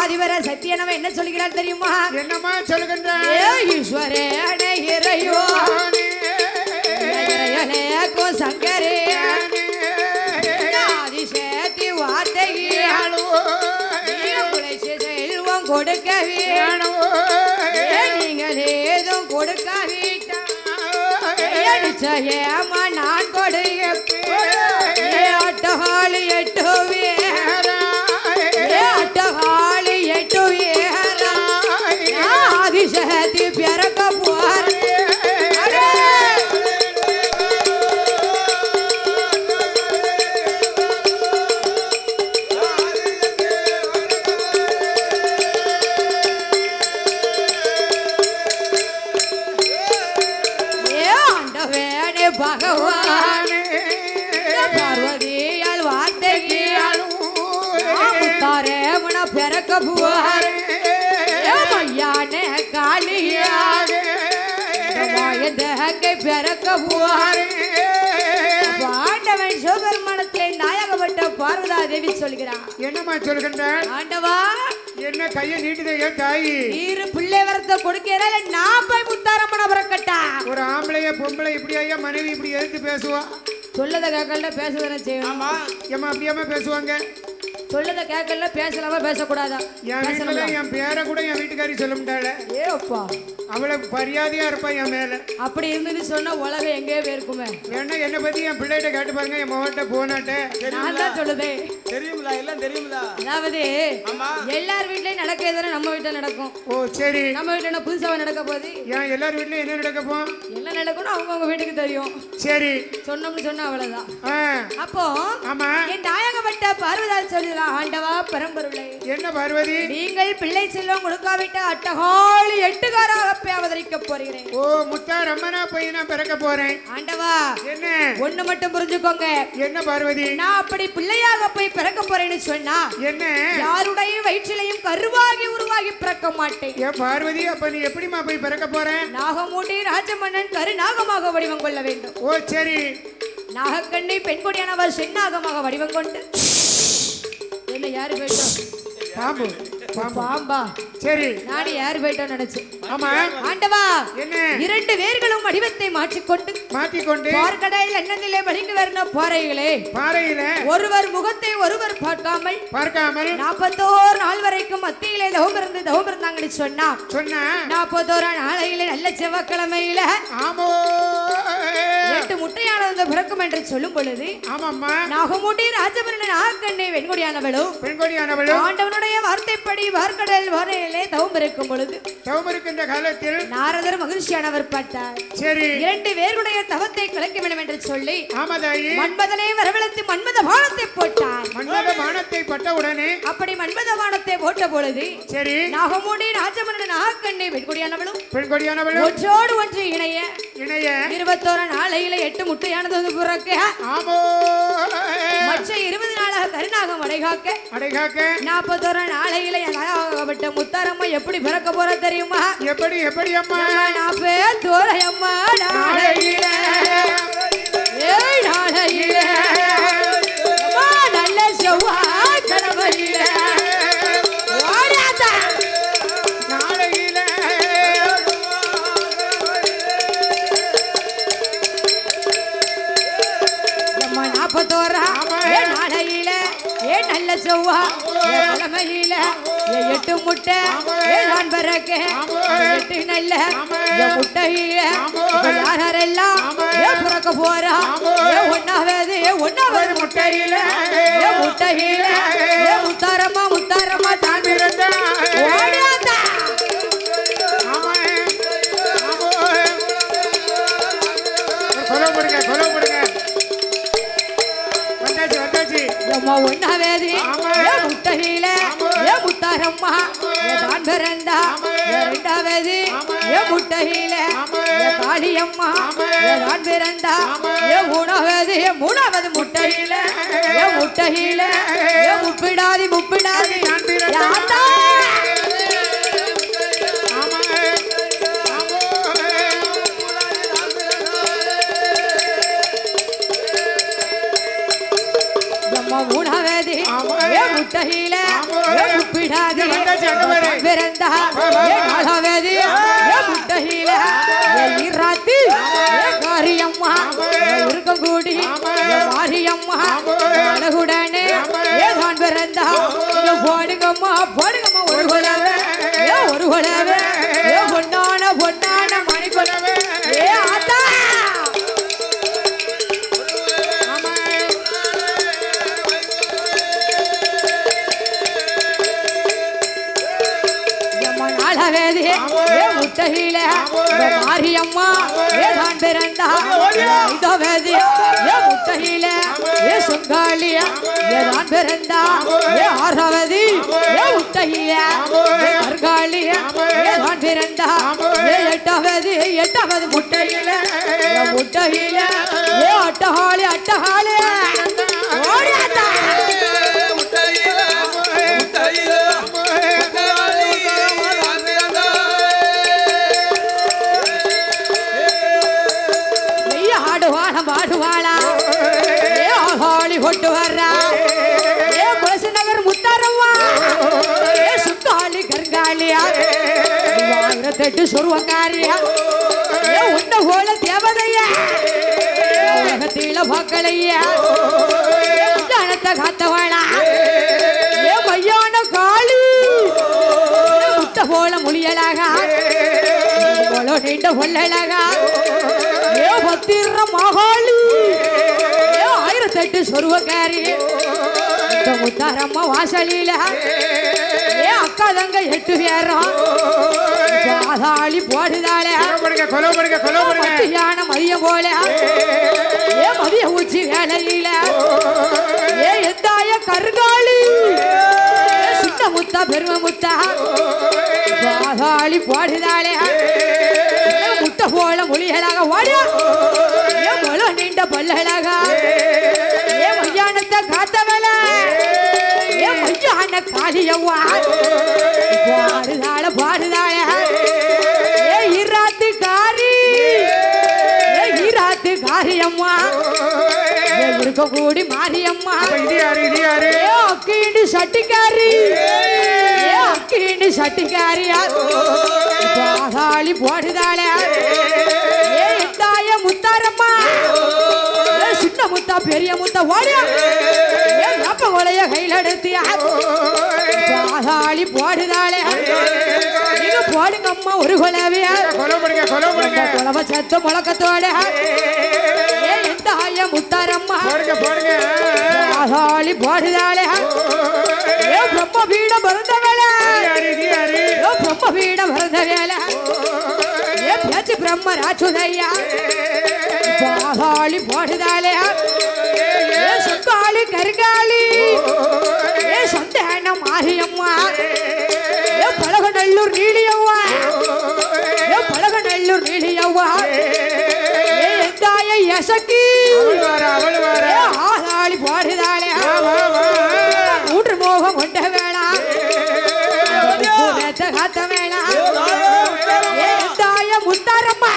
ஆதிவர சத்தியனவன் என்ன சொல்கிறார் தெரியுமா என்னம்மா சொல்கின்றான் ஈஸ்வரே அணையிறையோ சங்கரே ஆதிசேத்தி வார்த்தையாளோ செல்வம் கொடுக்க வேணும் நீங்கள் ஏதும் கொடுக்க வீட்டா நான் கொடுக்க அட்டகாலி 8 வேற அட்டகாலி 8 வேற ஆதிசேத்தி பிறக்க போற பகவான் பார்வதியால் வார்த்தையால் தாரேமன பிறக்க புவார் மையான காளியாக பிறக்க புவார் ஆண்டவன் சிவபெருமானத்திலே நாயகப்பட்ட பார்வதாதேவி சொல்கிறான் என்னம்மா சொல்கின்றான் ஆண்டவா என்ன கையை நீட்டுதையா தாயி நீரு பிள்ளை வரத்தை கொடுக்கிறா நான் போய் முத்தாரம்மன பிறக்கட்டா ஒரு ஆம்பளைய பொம்பளை இப்படி ஐயா மனைவி இப்படி எதிர்த்து பேசுவா சொல்லத கேட்கல பேசுதானே செய்யணும் ஆமா ஏமா அப்படியாம பேசுவாங்க சொல்லத கேட்கல பேசலாமா பேசக்கூடாதா என் வீட்டுல என் பேரை கூட என் வீட்டுக்காரி சொல்ல முடியல ஏ அப்பா அவளுக்கு மரியாதையா இருப்பா என் மேல அப்படி இருந்துன்னு சொன்னா உலகம் எங்கேயே போயிருக்குமே ஏன்னா என்னை பத்தி என் பிள்ளைகிட்ட கேட்டு பாருங்க என் மகன்கிட்ட போனாட்ட நான் தான் சொல்லுதே தெரியுங்களா எல்லாம் தெரியுங்களா அதாவது எல்லார் வீட்லயும் நடக்கிறதுனா நம்ம வீட்டுல நடக்கும் ஓ சரி நம்ம வீட்டுல என்ன புதுசாக நடக்க போகுது ஏன் எல்லார் வீட்லயும் என்ன நடக்க போம் என்ன நடக்கும்னு அவங்க வீட்டுக்கு தெரியும் சரி சொன்னோம்னு சொன்னா அவ்வளவுதான் அப்போ ஆமா என் நாயகப்பட்ட பார்வதால் சொல்லுதான் ஆண்டவா பரம்பொருளே என்ன பார்வதி நீங்கள் பிள்ளை செல்வம் கொடுக்காவிட்ட அட்டகாலி 8 காராக அவதரிக்க போகிறேன் ஓ முத்தார் அம்மனா போய் நான் பிறக்க போறேன் ஆண்டவா என்ன ஒண்ணு மட்டும் புரிஞ்சுக்கோங்க என்ன பார்வதி நான் அப்படி பிள்ளையாக போய் பிறக்க போறேன்னு சொன்னா என்ன யாருடைய வயிற்றிலையும் கருவாகி உருவாகி பிறக்க மாட்டேன் ஏ பார்வதி அப்ப நீ எப்படிமா போய் பிறக்க போற நாகமூடி ராஜமன்னன் கருநாகமாக வடிவம் கொள்ள வேண்டும் ஓ சரி நாகக்கண்ணி பெண்கொடியானவர் செந்நாகமாக வடிவம் கொண்டு என்ன யாரு போயிட்டோம் பாம்பு பாம்பா சரி நாடி யாரு போயிட்டோம் நினைச்சேன் ஆமா ஆண்டவா என்ன 2 பேர்களும் வடிவத்தை மாற்றிக்கொண்டு பார்க்கடையில் எண்ணத்திலே வலிந்து வரணும் பாறையிலே ஒருவர் முகத்தை ஒருவர் பார்க்காமல் 41 நாள் வரைக்கும் மத்தியிலே தவம் இருந்தாங்கன்னு சொன்னா 41 நாளையிலே நல்ல செவ்வாய்க்கிழமையில 8 முட்டையானது பிறக்கும் என்று சொல்லும் பொழுது நாகமுடி ராஜபரணன் நாகக்கண்ணி பெண்கொடியானவளும் ஆண்டவனுடைய வார்த்தைப்படி நாகமுடி பார்க்கடல் வரையிலே தவம் இருக்கும் பொழுது தவம் இருக்கின்ற காலத்தில் நாரதர் மகிழ்ச்சியானவர் பட்டார். சரி 2 பேருடைய தவத்தை கலைக்க வேண்டும் என்று சொல்லி ஆமாதாயி மன்மதனை வரவழைத்து மன்மத பானத்தை போட்டார். மன்மத பானத்தை பட்ட உடனே அப்படி மன்மத பானத்தை போட்ட பொழுது சரி நாகமுடி ராஜமன்னன் நாகக்கண்ணி பெண்கொடியானவளும் பெண்கொடியானவளும் ஒன்றோடு ஒன்று இணைய 21 நாளையில 8 முட்டையானது வந்து பிறக்க ஆமோ மற்ற 20 நாளாக கருநாகம் அடைகாக்க 41 நாளையில ஆகப்பட்ட முத்தாரம்மா எப்படி பிறக்க போற தெரியுமா? எப்படி அம்மா? நான் பேத்தோரையம்மா நாளையில நாளையில நல்ல செவ்வாய் கிழமையில நாளையில 41 நாளையில நல்ல செவ்வாய் கிழமையில 8 முட்டை நான் பிறக்க 8 நல்ல முட்டையில யாரெல்லாம் பிறக்க போறா? ஒன்னாவது முட்டையில முட்டையில முத்தாரம்மா தான் பிறந்த ஒன்னாவது முட்டையில முத்தாரம்மா தான் பிறந்தா 2வது முட்டையில காளியம்மா தான் பிறந்தா 3வது முட்டையில முப்பிடாதி யாத்தா மூணாவது முட்டையில முப்பிடாது பிறந்தா 4வது முட்டையில ராத்தி காரியம்மா இருக்கக்கூடி மாரியம்மா அழகுடனே தான் பிறந்தா போடுங்கம்மா ஒரு குலவே பொன்னான மணிக்குலவே ஆத்தா முட்டையில மாரியம்மா தான் பிறந்தா 5வது முட்டையில சுங்காளிய தான் பிறந்தா 6வது முட்டையில கர்காளிய தான் பிறந்தா 8வது முட்டையில அட்டகாளி ஓடியாத்தா பாடுவாளா ஆகாளி கொண்டு வர்றா குலசி நகர் முத்தாரம்மா சுத்தாளி கருங்காலியா 1008 சொருவங்காரியா உண்ட போல தேவதையா உலகத்தில மக்களையா ஜனத்தை காத்தவாளா மையான காளி முட்டை போல மொழியலாக நீண்ட கொள்ளலாக பத்திர மகாளி 1008 சொருவக்காரி முத்தாரம்மா வாசலில அக்கா தங்க 8 பேரும் பாதாளி போடுதாளே மத்தியான மதியம் போல மதிய உச்சி வேலையில எந்தாய கருங்காளி சின்ன முத்தா பெரும முத்தா பாதாளி போடுதாளே முட்டை போல மொழிகளாக ஓடியா நீண்ட பல்லழக மையானத்தை காத்தவள மையான காளியவ்வா பாடுதாள ஈராத்து காரியம்மா இருக்க கூடி மாரியம்மா அக்கீண்டு சட்டிக்காரியா பாதாளி போடுதாளே முத்தாரம்மா சின்ன முத்தா பெரிய முத்தா ஓடியா அப்ப கொலைய கையில் எடுத்தியா பாதாளி போடுதாளே போடுங்கம்மா ஒரு கொலவையா கொலவை சத்த முழக்கத்தோட எந்தாய முத்தாரம்மா பாதாளி போடுதாளே பிரம்ம பீடம் பிறந்தவளே வீட பிறந்த வேலை என் பேச்சு பிரம்ம ராட்சுதையா பாகாளி போடுதாலே ஏன் சொக்காளி கருங்காளி ஏன் சொந்த மாரியம்மா ஏன் பழகநல்லூர் நீலியம்மா ஏன் பழகநல்லூர் நீலியம்மா ஏன் எந்தாய யசக்கி ஆகாளி போடுதாலே மூன்று மோகம் கொண்ட வேணாம் காத்த வேணாம் ஏன் தாய முத்தாரம்மா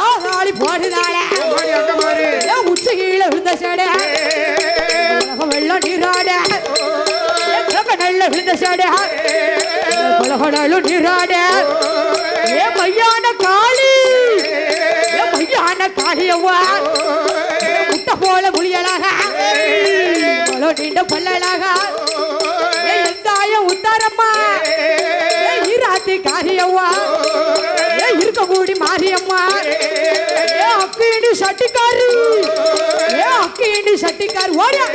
ஆகாளி போடுதாலே உச்சி கீழே விழுந்த சேட வெள்ளம் நீராட நல்ல விழுந்த சேட குலகடலும் நீராட ஏ மையான காளி ஏ மையான காளியவா முட்டை போல முழியலாக நீண்ட பல்லலாக ஏ எந்தாய உத்தாரம்மா ஏ ஈராத்தி காரியவா ஏ இருக்க கூடி மாரியம்மா ஏ அக்கீண்டு சட்டிக்காரு ஏ அக்கீண்டு சட்டிக்காரு ஓடியா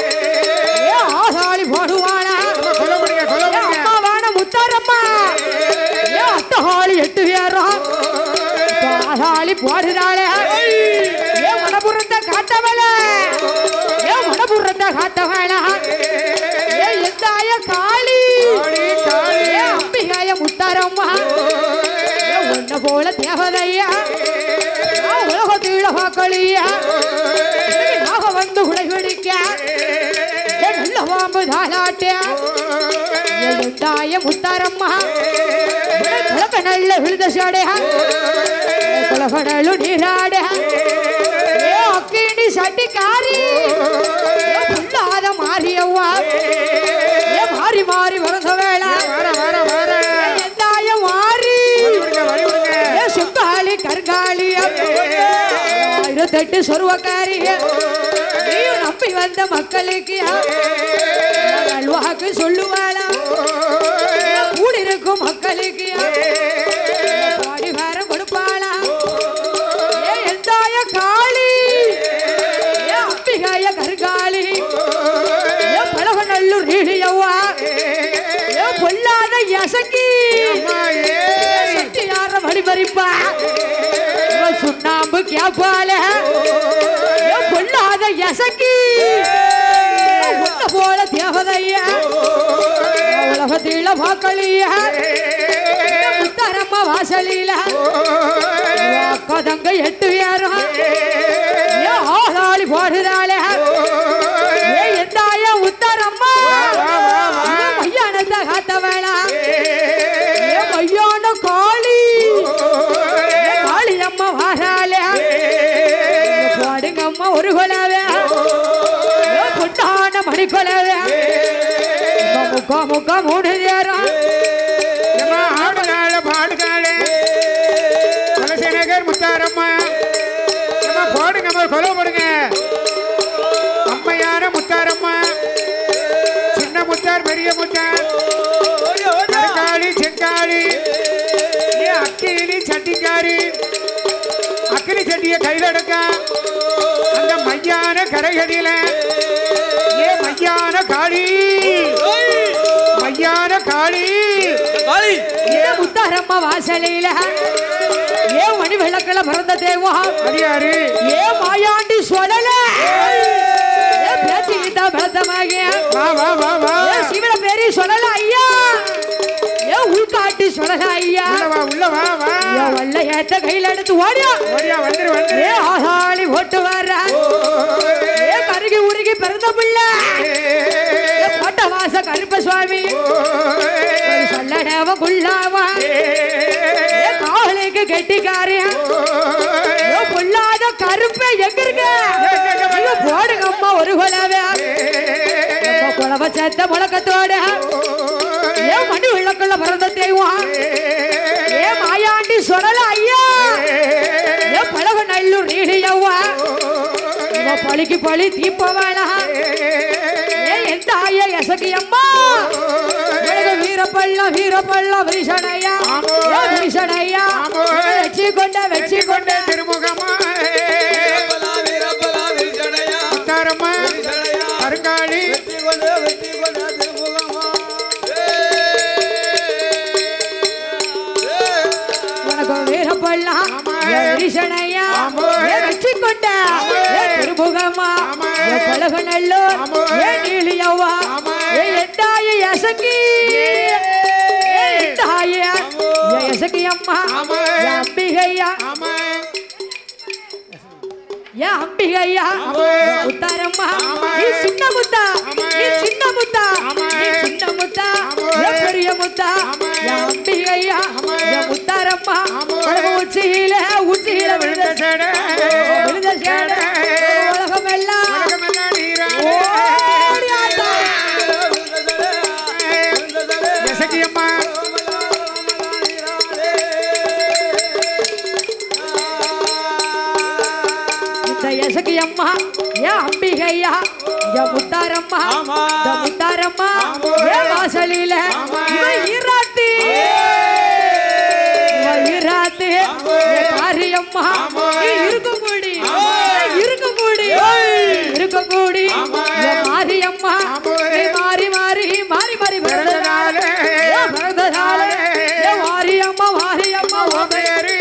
ஏ ஆசாளி போடுவானா அம்மாவான முத்தாரம்மா ஏ அட்டஹாளி 8 பேரும் ஆசாளி போடுறாளே ஏ மனபுரத்தை காட்டவள ஏ மனபுரத்தை காட்டவள ஏ எந்தாய காளி ஏ அம்பிகாய முத்தாரம்மா ஏ உன்ன போல தேவதையா உலகத்தீழ வாக்களியா நாக வந்து உடை பிடிக்க நல்ல பாம்பு தாளாட்ட எந்தாய முத்தாரம்மா குலக நல்ல விழுத சாட குலகடலு நீராட ஏ அக்கீண்டி சட்டிக்காரி புல்லாத மாரியவ்வா ஏ மாறி மாறி வரத வேளா எந்தாய மாறி ஏ சுக்காளி கருங்காளி 1008 சொருவக்காரி நீயும் நம்பி வந்த மக்களுக்கு அல்வாக்கு சொல்லுவாளா கூடிருக்கும் மக்களுக்கு பாடி வாரம் கொடுப்பாளா ஏ எந்தாய காளி ஏ அம்பிகாய கருங்காளி ஏ பழகநல்லூர் நீலியவ்வா ஏ பொல்லாத யசக்கி யார வழிபறிப்பா சுண்ணாம்பு கேப்பால பொல்லாத யசக்கி உன்ன போல தேவதையா உலகத்தீழ வாக்களியா முத்தாரம்மா வாசலில கதங்க 8 பேரும் ஏ ஆளாளி போடுறாளே ஏ எந்தாய உத்தாரம்மா மையானத்தை காத்த வேணாம் ஏ மையான காளி காளியம்மா வாராளே பாடுங்கம்மா ஒரு கொலவே கொண்டான மணி கொலவே முக்கா முக்கா 3 நேரம் ஆடுகால பாடுகாலே குலசேகர் முத்தாரம்மா போடுங்க கொலை போடுங்க அம்மையான முத்தாரம்மா சின்ன முத்தார் பெரிய முத்தார் கருங்காளி செங்காளி அக்கினி சட்டிக்காரி அக்கினி சட்டிய கையில் எடுக்க அந்த மையான கரைகடியில ஏ மையான காளி மையான காளி ஏ முத்தாரம்மா வாசலில ஏ மணி விளக்குல பிறந்த தேவம் அடியாரு ஏ மாயாண்டி சொல்லல ஏ பேச்சுக்கிட்டா பலத்தமாக வா வா வா வா ஏ சிவன பேரி சொல்லல ஐயா ஏ உள்காட்டி சொல்லல ஐயா உள்ள வா வா ஏ வல்ல ஏத்த கையில எடுத்து ஓடியா ஓடியா வந்துரு வந்துரு ஏ ஆசாளி ஓட்டு வர்ற ஏ கருகி உருகி பிறந்த பிள்ளை ஏ கோட்ட வாச கருப்ப சுவாமி சொல்லடவ குள்ளாவா ஏ காவலுக்கு கெட்டிக்காரு ஏ பொல்லாத கருப்பை எங்க இருக்க நீங்க போடுங்க அம்மா ஒரு குலவே குலவ சேர்த்த முழக்கத்தோட ஏ மணி விளக்குள்ள பிறந்த தெய்வம் ஏ மாயாண்டி சொல்லல ஐயா ஏ பழகநல்லூர் நீலியவ்வா பழிக்கு பழி தீப்பவாளா ஏ எந்த ஆய யசகி அம்மா வீரப்பள்ளம் வீரப்பள்ளம் விரிசனையா விரிசனையா வெற்றி கொண்ட திருமுகமா முத்தாரம்மா கருங்காளி எல்லாம் ஈசனையா வெற்றி கொண்ட திருமுகமா பழகு நல்லூர் நீலியவா எட்டாய யசகி யசகி அம்மா அம்பிகையா அம்பிகையா முத்தாரம்மா நீ சின்ன முத்தா நீ சின்ன முத்தா நீ சின்ன முத்தா பெரிய முத்தா அம்பிகையா முத்தாரம்மா உச்சியில உச்சியில விழுந்த சேட உலகமெல்லாம் யசகியம்மா யசகியம்மா அம்பிகையா முத்தாரம்மா முத்தாரம்மா வாசலில ஈராட்டு ஈராட்டு காரியம்மா இருக்கக்கூடி இருக்கக்கூடி இருக்கக்கூடி மாரியம்மா மாறி மாறி மாறி மாறி பிறந்ததால மாரியம்மா மாரியம்மா பேரு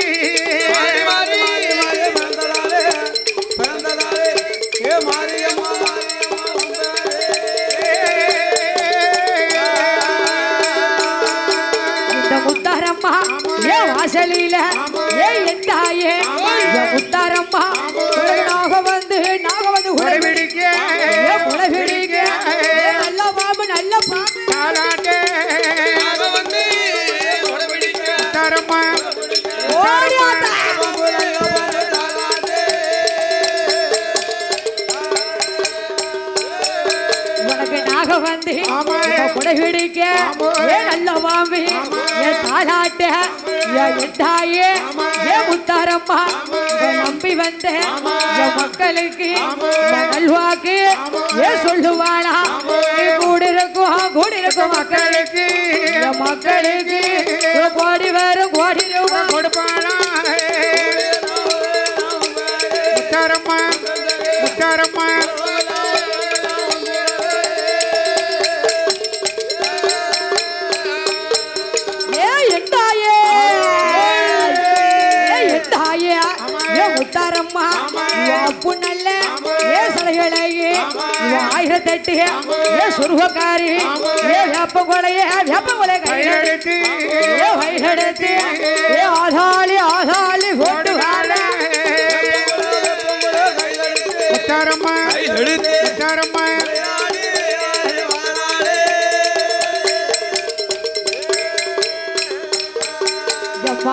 வாசலில எந்தாயே முத்தாரம்மா வந்து நாக வந்து உடவிடிக்க நல்ல பாம்பு நல்ல பாம்பு முத்தாரம்மா உனக்கு நாக வந்து குடவிடிக்க நல்ல பாம்பு தாளாட்ட எட்டாயே முத்தாரம்மா நம்பி வந்த மக்களுக்கு நல்வாக்கு சொல்லுவாளா கூடிருக்கும் மக்களுக்கு மக்களுக்கு கோடி வரும் கோடி ரூபாய் கொடுப்பாளா முத்தாரம்மா முத்தாரம்மா முத்தாரம்மா அப்பு நல்ல சலைகளையே 1008 சுருவக்காரி வேப்ப கொலை கையெடுத்து வயலெடுத்து ஆதாளி ஆதாளி போட்டு முத்தாரம்மா முத்தாரம்மா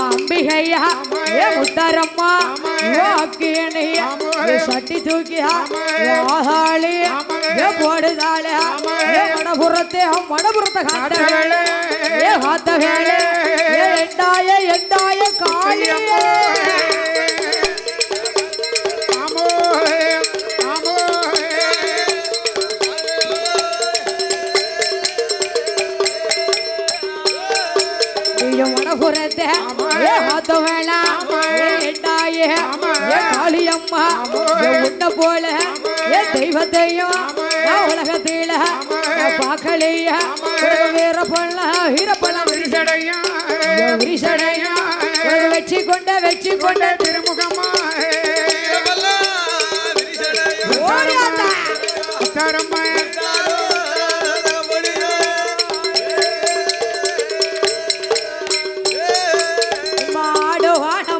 அம்பிகையா முத்தாரம்மா சட்டி தூக்கியா ஆதாளி போடுதாள மடபுறத்தை மடபுறத்தை காத்த வேலை எண்டாய காளி மடபுறத்தை காளியம்மா உன்ன போல தெய்வத்தையும் உலகத்தில பாக்கலையா வீரப்பள்ள வீரப்பள்ளம் விரிசடையா வச்சு கொண்ட திருமுகமா முத்தாரம்மா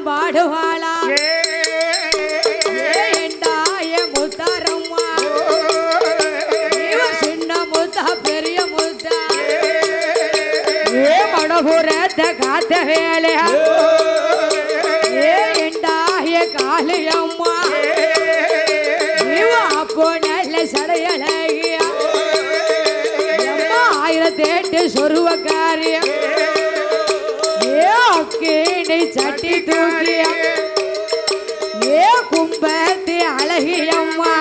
பாடுவாளா எண்டாய முத்தாரம்மா சின்ன முத்தா பெரிய முத்தா மடபுரத்தை காத்த வேலையா எண்டாய காளியம்மா அப்போ நல்ல சடையழகியா 1008 சொருவக்காரியம் சட்டி தூக்கிய கும்பத்தி அழகியம்மா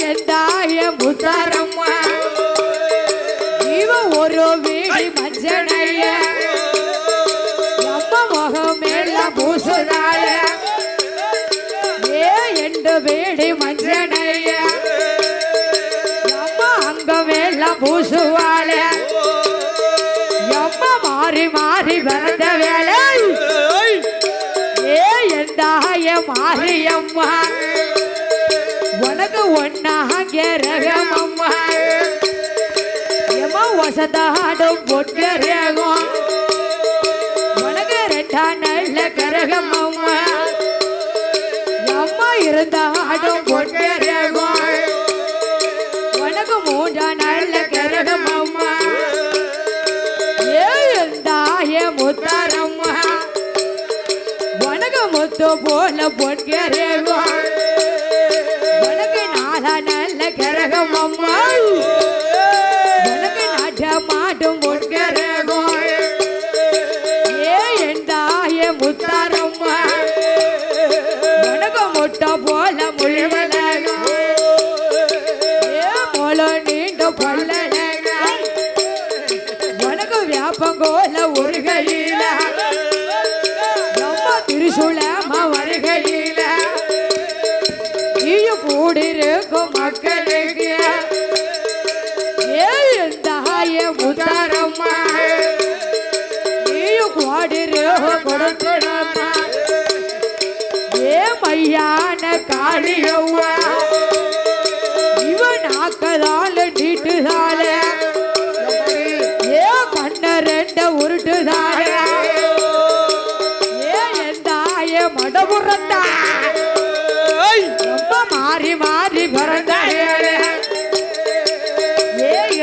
எந்தாய முத்தாரம்மா இவ ஒரு வீடி மஞ்சனைய அம்மா முகமெல்லாம் பூசுதாய எண்டு வீடி மஞ்சனைய அம்மா அங்கமெல்லாம் பூசுவாள மாறி மாறி பிறந்த வேலை மாரியம்மா உனக்கு ஒன்னாக ரகமம்மா எம்மா வசதாடும் பொட்டு ரகம் உனக்கு ரெண்டா நல்ல கரகம் அம்மா அம்மா இருந்தாடும் பொட்டு ரகம் உனக்கு மூன்றா நல்ல கரகம் அம்மா ஏந்தாய முத்தாரம்மா உனக்கு முத்து போல பொன்கரகம் உனக்கு நாளா நல்ல கரகம் அம்மா உனக்கு நாட்ட மாட்டும் பொன்கரகம் ஏந்தாய முத்தாரம்மா உனக்கு முட்டை போல முழுவலகம் மொழ நீண்ட பல்லழகம் உனக்கு வியாபங்கோல ஒரு கையில நம்ம திருசூலமா வருகையில நீயும் கூடிருக்கும் மக்களுக்கு ஏந்தாய முத்தாரம்மா நீயும் கூடிருக்கும் கொடுக்கணுமா மையான காளியவ்வா இவன் ஆக்கதால நீட்டுதால கண்ண ரெண்ட உருட்டுதால எந்தாய மடபுறந்தா ரொம்ப மாறி மாறி பிறந்தாய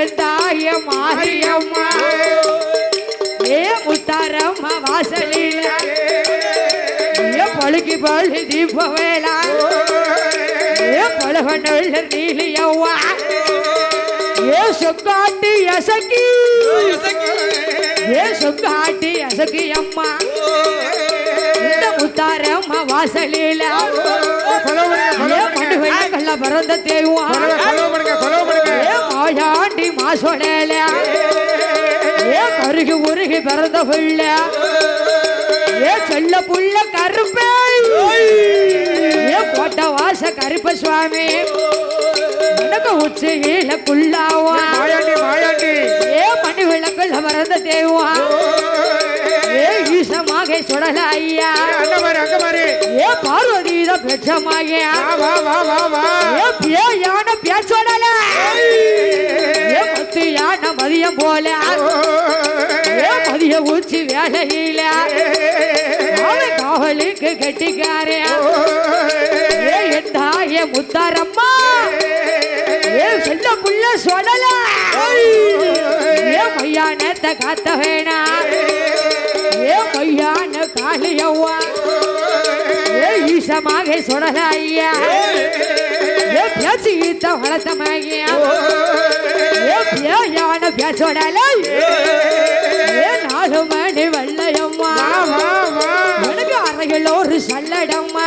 எந்தாய மாரியம்மா முத்தாரம்மா வாசலில பழுக்கி பழு தீப வேளா பழகனுள்ள நீலியவ்வா சொக்காட்டி அசக்கி சொக்காட்டி அசக்கி அம்மா இந்த முத்தாரம்மா வாசலில மண்டு வெள்ளக்கல்ல பிறந்த தேவா மாயாண்டி மாசோடல கருகி உருகி பிறந்த புள்ள செல்ல புள்ள கருப்பே கோட்ட வாச கருப்ப சுவாமி உனக்கு உச்சியில குள்ளாவா மணி விளக்குள்ள மறந்த தேவா ஈசமாக சுடல ஐயா பார்வதீத பெற்றமாக யான பேசோடல பத்து யான மதியம் போல மதிய ஊச்சி வேலையில காவலுக்கு கட்டிக்காரே எந்தாய முத்தாரம்மா செல்ல புள்ள சொல்லல மையானத்தை காத்த வேணா மையான காளியவ்வா ஈசமாக சுடல ஐயா பேச்சு ஈத்த வளர்த்தமாகியா யான பேசோடல 4 மணி வெள்ளையம்மா உனக்கு அறையில் ஒரு சல்லடம்மா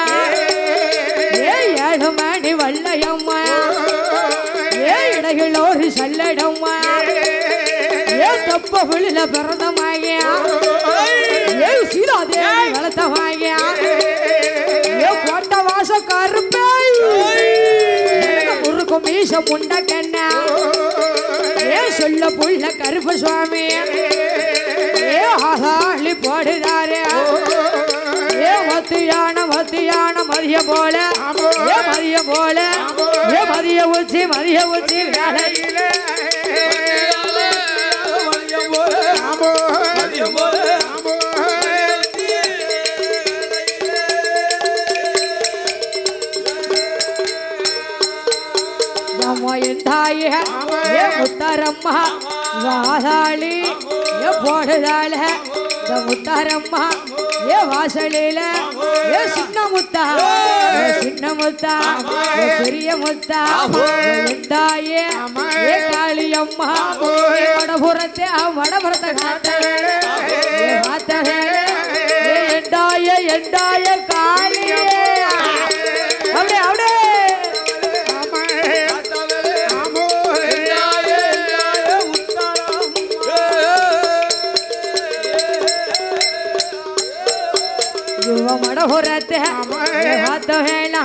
7 மணி வெள்ளையம்மா இடையில் ஒரு சல்லடம்மா தப்ப புள்ளில பிறந்தமாகியா சீதாதேவி வளர்த்தமாகியா கோட்ட வாச கருப்பை முறுக்கும் மீச முண்ட கண்ணா சொல்ல புள்ள கருப்ப சுவாமி ஆகாளி போடுதாரே வத்தியான மதிய போல மதிய ஊச்சி வேலையில தாய முத்தாரம்மா வாசாளி போடுதாள முத்தாரம்மா வாசலில சின்ன முத்தா பெரிய முத்தா தாயே காளியம்மா வடபுறத்தை வடபுறத்தை காத்த எண்டாய காளியே அப்படியே அப்படியே மடபுறத்தை காத்த வேணா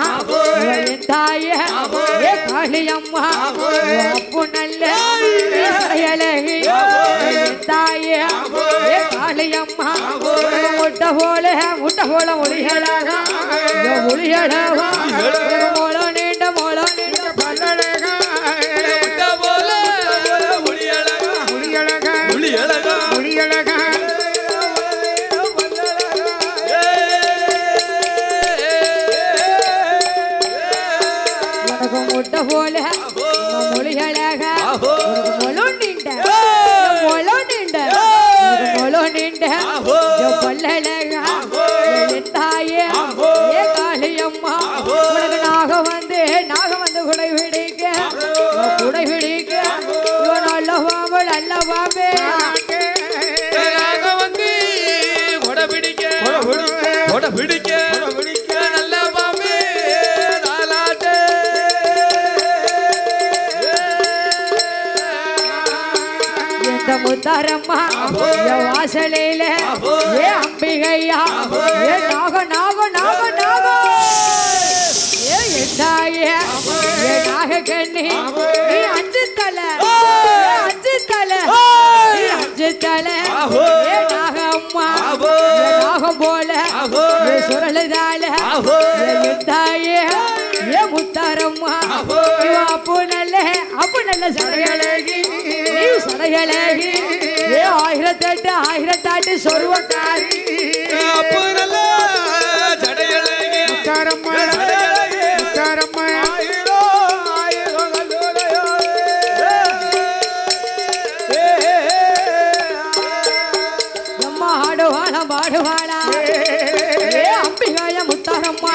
தாயே காளியம்மா அப்பு நல்ல தாயே காளியம்மா முட்டை போல ஒளியழகா ஒளியழகா மோளோ நீண்ட பல்லழகா ஒளியழகா முட்டை போல மொழியழகா மொழோ நீண்ட பல்லழகா என் தாயே ஏ காளியம்மா உனக்கு நாக வந்து குடை பிடிக்க இவன் நல்ல பாம்பே பிடிக்க நல்ல பாம்பே தாலாட்டு இந்த முத்தாரம்மா வாசலையில ஏ அம்பிகையா ஏ நாக ஏ எந்தாயே ஏ நாக கண்ணி நீ அஞ்சு தலை ஏ நாக அம்மா ஏ நாகம் போல ஏ சுரழுதால ஏ எந்தாயே ஏ முத்தாரம்மா அப்பு நல்ல சடையழகி நீ சடையழகி ஏ 1008 சொருவக்காரி அப்பு நல்ல சடையழகி முத்தாரம்மா அம்மா பாடுவாளா ஏ அம்பிகாய முத்தாரம்மா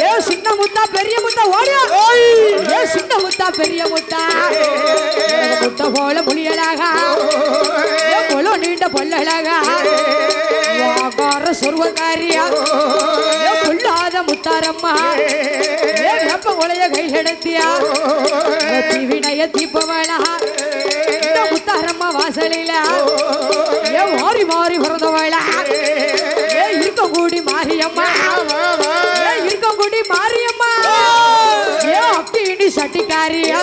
ஏ சின்ன முத்தா பெரிய முத்தா ஓடியா ஏ சின்ன முத்தா பெரிய முத்தா முட்டை போல முழியழகா ஏ பொல நீண்ட பொல்லழகா வாகார சொருவக்காரியா ஏ கொள்ளாத முத்தாரம்மா ஏ வெப்ப உலைய கையெடுத்தியா தீவினைய தீப்பவளா இந்த முத்தாரம்மா வாசலில ஏ மாறி பிறந்தவளா ஏ இருக்கங்கூடி மாரியம்மா ஏ அப்பிண்டி சட்டிக்காரியா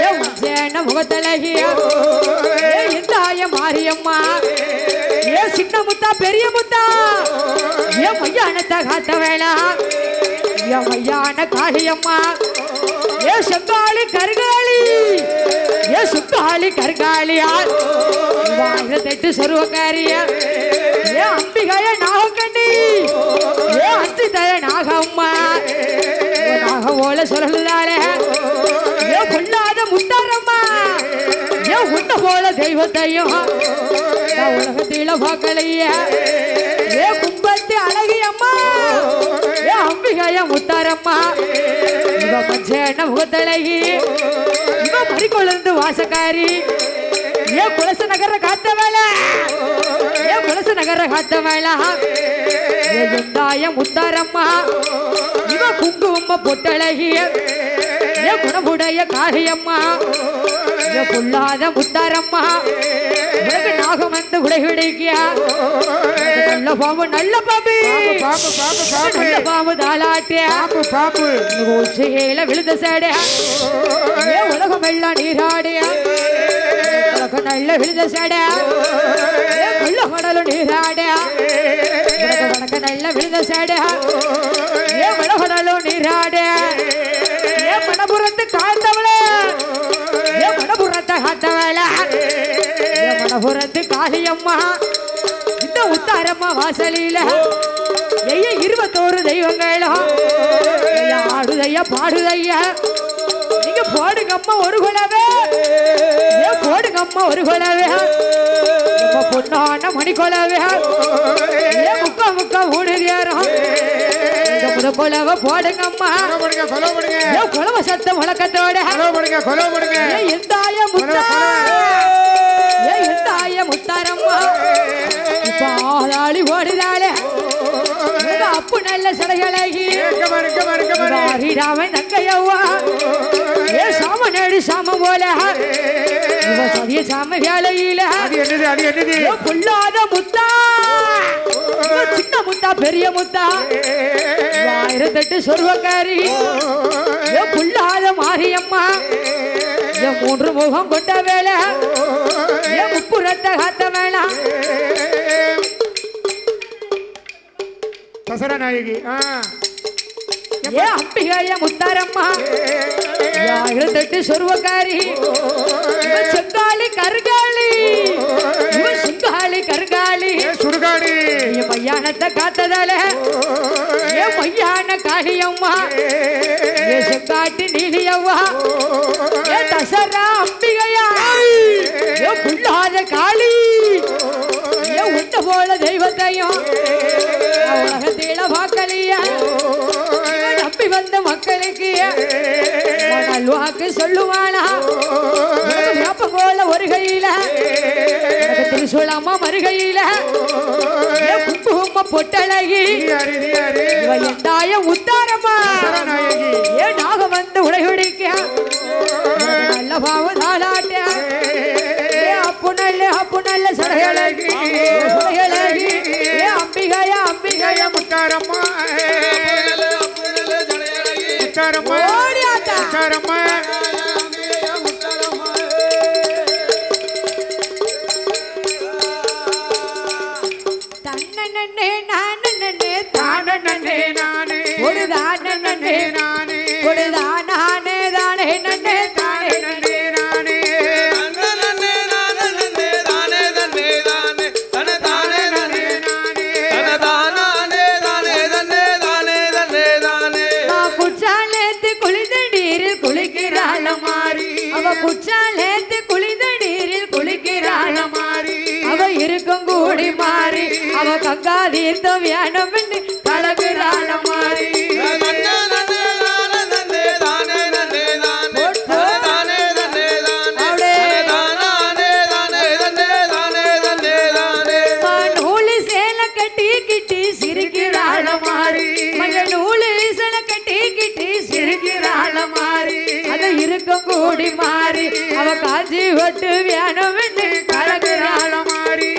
ஏ உச்சேன முகத்தழகியா ஏ இந்தாய மாரியம்மா ஏ சின்ன முத்தா பெரிய முத்தா ஏ மையானத்தை காத்த வேளா ஏ மையான காளியம்மா ஏ செங்காளி கருகாளி ஏ சுக்காளி கருகாளியார் 1008 சொருவக்காரியா ஏ அம்பிகாய நாகக்கண்ணி ஏ அஞ்சு தய நாகம்மா நாக போல சொல்லலாரே ஏ கொள்ளாத முத்தாரம்மா ஏ உன்ன போல தெய்வத்தையும் நான் உலகத்தில பார்க்கலையே ஏ கும்பத்தி அழகியம்மா ஏ அம்பிகாய முத்தாரம்மா இவ மஞ்சேன முகத்தழகி இவ மறிக்கொழுந்து வாசக்காரி ஏ குலச நகர காத்த வேலை ஏ எந்தாய முத்தாரம்மா இவ குங்கும பொட்டழகிய ஏ குணமுடைய காளியம்மா ஏ பொல்லாத முத்தாரம்மா உனக்கு நாகம் வந்து உடைகிடைக்கியா நல்ல பாம்பு தாளாட்டியா உச்சியில விழுந்த சேட ஏ உலகம் எல்லாம் நீராடியா உலகம் நல்ல விழுந்த சேட ஏ கொள்ள கடலும் நீராடியா உனக்கு நல்ல விழுந்த சேட ஏ மனகுடலும் நீராடியா ஏ மனபுரத்து காத்தவளே ஏ மனபுரத்தை காத்தவள ஏ மனபுரத்து காளியம்மா இந்த உத்தாரம்மா வாசலில 21 தெய்வங்களும் ஆடுதையா பாடுதையா நீங்க போடுங்கம்மா ஒரு குலவே ஏ போடுங்கம்மா ஒரு குலவே பொண்ணான மணி குலவே ஏ முக்கா ஊடுதியாரம் முத குலவ போடுங்கம்மா ஏ குலவ சத்தம் முழக்கத்தோட ஏ எந்தாய முத்தாரம்மா பாதாளி ஓடுதாளே அப்பு நல்ல சடைகளகி ராமன் நங்கையவா ஏ சாமனேடு சாம போல சதிய சாம வேலையில பொல்லாத முத்தா சின்ன முத்தா பெரிய முத்தா 1008 சொருவக்காரி ஏ பொல்லாத மாரியம்மா ஏ 3 முகம் கொண்ட வேலை ஏ முப்புறத்தை காத்த வேளா தசரா நாயகி ஏ அம்பிகைய முத்தாரம்மா 28 சொருவக்காரி செங்காளி கருகாளி சுங்காளி கருகாளி சுடுகாடி என் மையானத்தை காத்ததால ஏ மையான காளியம்மா ஏ செங்காட்டு நீலியம்மா ஏ தசரா அம்பிகையா ஏ புல்லாத காளி ஏ உண்ட போல தெய்வத்தையும் உலகத்தில வாக்களியா நம்பி வந்த மக்களுக்கு நல்வாக்கு சொல்லுவானா போல ஒரு கையில திருசூலம்மா மறுகையில குங்கும பொட்டழகி எந்தாய உத்தாரம்மா ஏ நாக வந்து உடையுடிக்க நல்ல பாவ தாளாட்ட அப்பு நல்ல சடையழகி ஏ அம்பிகையா அம்பிகையா முத்தாரம்மா முத்தாரம்மா முத்தாரம்மா தன்னே நானே தானே நானே ஒரு தானே நானே ஒரு தானே தானே நன்னே தானே நானே நானே குச்சாலேத்து குளிந்த நீரில் குளிக்கிறாள் மாறி அவ இருக்கும் கூடி மாறி அவ கங்கா தீர்த்தம் வேணும் கலகுறாள் மாறி நூலு சேல கட்டி கிட்டி சிரிக்கிறாள் மாறி நூலு சேல கட்டி கிட்டி சிரிக்கிறாள் மாறி அத இருக்கும் கூடி மாறி அவ காஞ்சி ஒட்டு வேணும் கலகுறாள் மாறி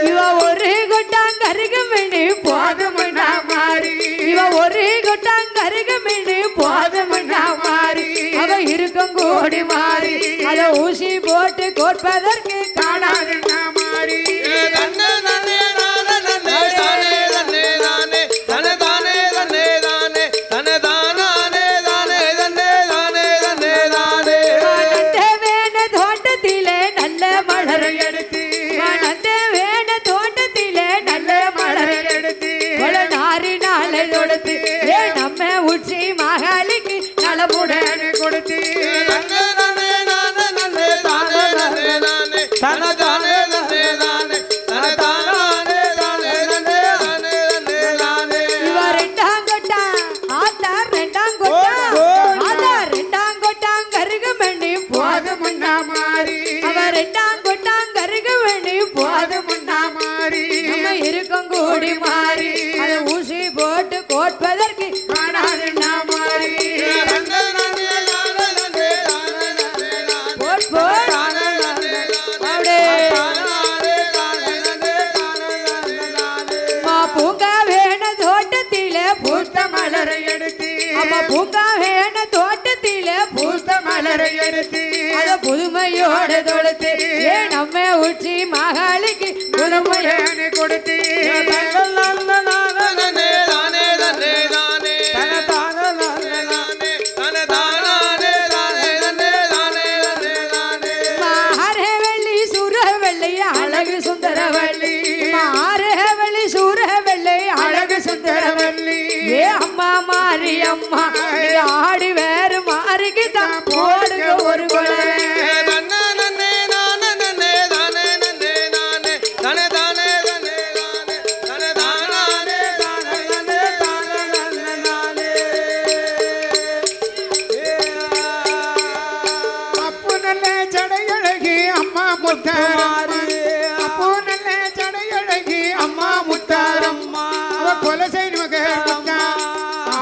இவ ஒரு கொட்டாங்கருக மினி போதுமண்ணா மாறி இவ ஒரு கொட்டாங்கருக மினி போதுமண்ணா மாறி அவ இருக்கும் கூடி மாறி அத ஊசி போட்டு கோட்பதற்கு காணாது மாறி தோட்டத்திலே நல்ல மலர் எடுத்து வேண தோட்டத்திலே நல்ல மலர் எடுத்து நாரி நாளை கொடுத்து ஏ நம்ம உச்சி மகாலிக்கு நலமுடன் கொடுத்து இவ ரெண்டாங்கொட்டா ஆத்தா ரெண்டாங்கொட்டாங்கருக மணி போதுமுன்னா மாறி அவ ரெண்டாங்கொட்டாங்கருக மணி போதுமுன்னா மாறி நம்ம இருக்கும் கூடி மாறி அத ஊசி போட்டு கோட்பதற்கு காணாதுன்னா மாறி பூங்கா வேண தோட்டத்திலே பூத்த மலரை எடுத்து அம்மா பூங்கா வேண தோட்டத்திலே பூத்த மலரை எடுத்து அத புதுமையோட தொடுத்து ஏ நம்ம உச்சி மகாலிக்கு புதுமையான கொடுத்து மாரவள்ளி சூரவள்ளி அழகு சுந்தரவள்ளி மாரவள்ளி சூரவள்ளி அழகு சுந்தரவள்ளி ஏ அம்மா மாறி அம்மா ஆடி வேறு மாறிக்கு தான் போடுங்க ஒரு குழந்தை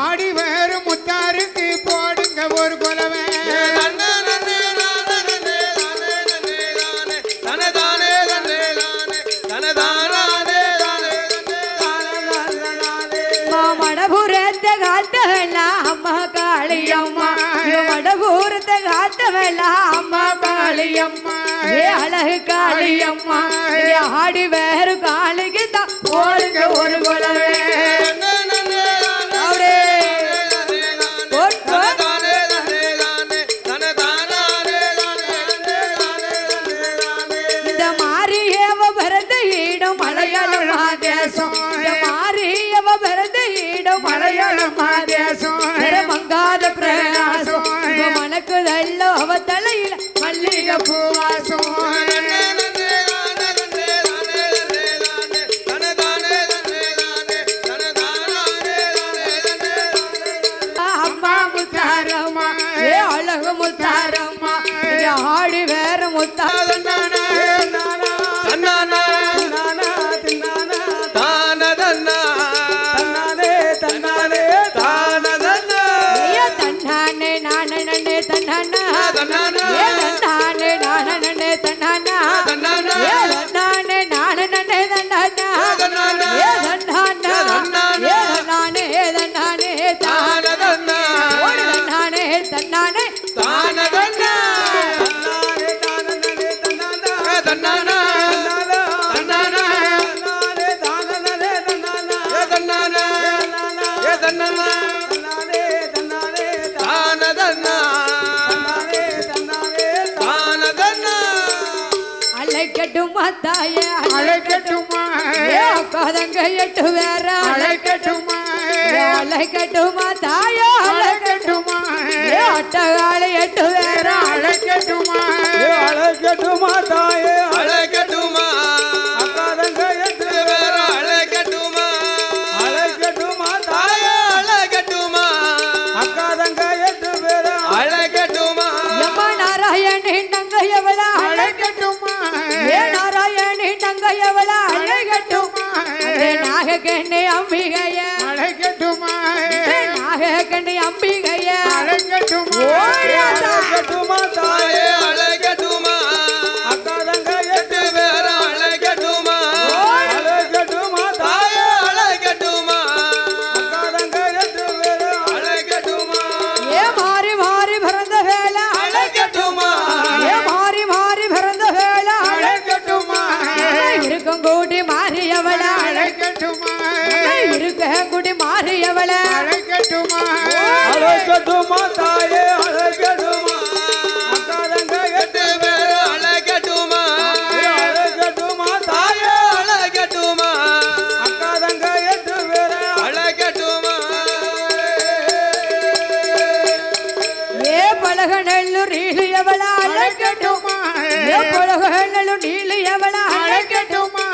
ஆடி வேறு முத்தாருக்கு போடுங்க ஒரு குலவை மடபுரத்த காத்தவெல்லாம் அம்மா காளியம்மா கடவுரத்தை காத்தவெல்லாம் அம்மா காளியம்மா ஏ அழகு காளியம்மா ஆடி வேறு காளிக்கு தான் ஓடுங்க ஒரு குலவே இந்த மாரியவ பிறந்த ஈடும் மலையாளமா தேசம் இந்த மாரியவ பிறந்த ஈடும் மலையாளமா தேசம் மங்காத பிரயாசம் மனக்கு நல்ல அவ தலையில மல்லிகை பூவாசம் அம்மா முத்தாரம்மா ஏ அழகு முத்தாரம்மா ஆடி வேற முத்தாரம்மா அழைக்கட்டுமா தாயே அழைக்கட்டுமா கதங்க எட்டு வேற அழைக்கட்டுமா அழைக்கட்டுமா தாயே அழைக்கட்டுமா அட்டகாலை எட்டு வேற அழைக்கட்டுமா அழைக்கட்டுமா தாயே அழைக்கட்டுமா அக்காதங்க எட்டு வேற அழைக்கட்டுமா அழைக்கட்டுமா தாயே அழைக்கட்டுமா அக்காதங்க எட்டு வேற அழைக்கட்டுமா எம்மா நாராயணி நங்கையவள அழைக்கட்டுமா ஏ நாராயணி நங்கையவள அழைக்கட்டுமா நாகக்கண்ணி அம்பிகைய அழைக்கட்டுமா நாகக்கண்ணி அம்பிகைய அழைக்கட்டுமா அழைக்கட்டுமா தாயே அழைக்கட்டுமா அக்காதங்க எட்டு வேற அழைக்கட்டுமா அழைக்கட்டுமா தாயே அழைக்கட்டுமா அக்காதங்க எட்டு வேற அழைக்கட்டுமா ஏ மாறி மாறி பிறந்த வேலை அழைக்கட்டுமா ஏ மாறி மாறி பிறந்த வேலை அழைக்கட்டுமா இருக்கும் கூடி மாறியவள அழைக்கட்டுமா இருக்க குடி மாறியவள அழைக்கட்டுமா அழைக்கட்டுமா தாயே அழைக்கட்டுமா அக்காதங்க எட்டு வேற அழைக்கட்டுமா அழைக்கட்டுமா தாயே அழைக்கட்டுமா அக்காதங்க எட்டு வேற அழைக்கட்டுமா ஏ பழக நெல்லூர் நீலியவள அழைக்கட்டுமா ஏ பழக நெல்லூர் நீலியவள அழைக்கட்டுமா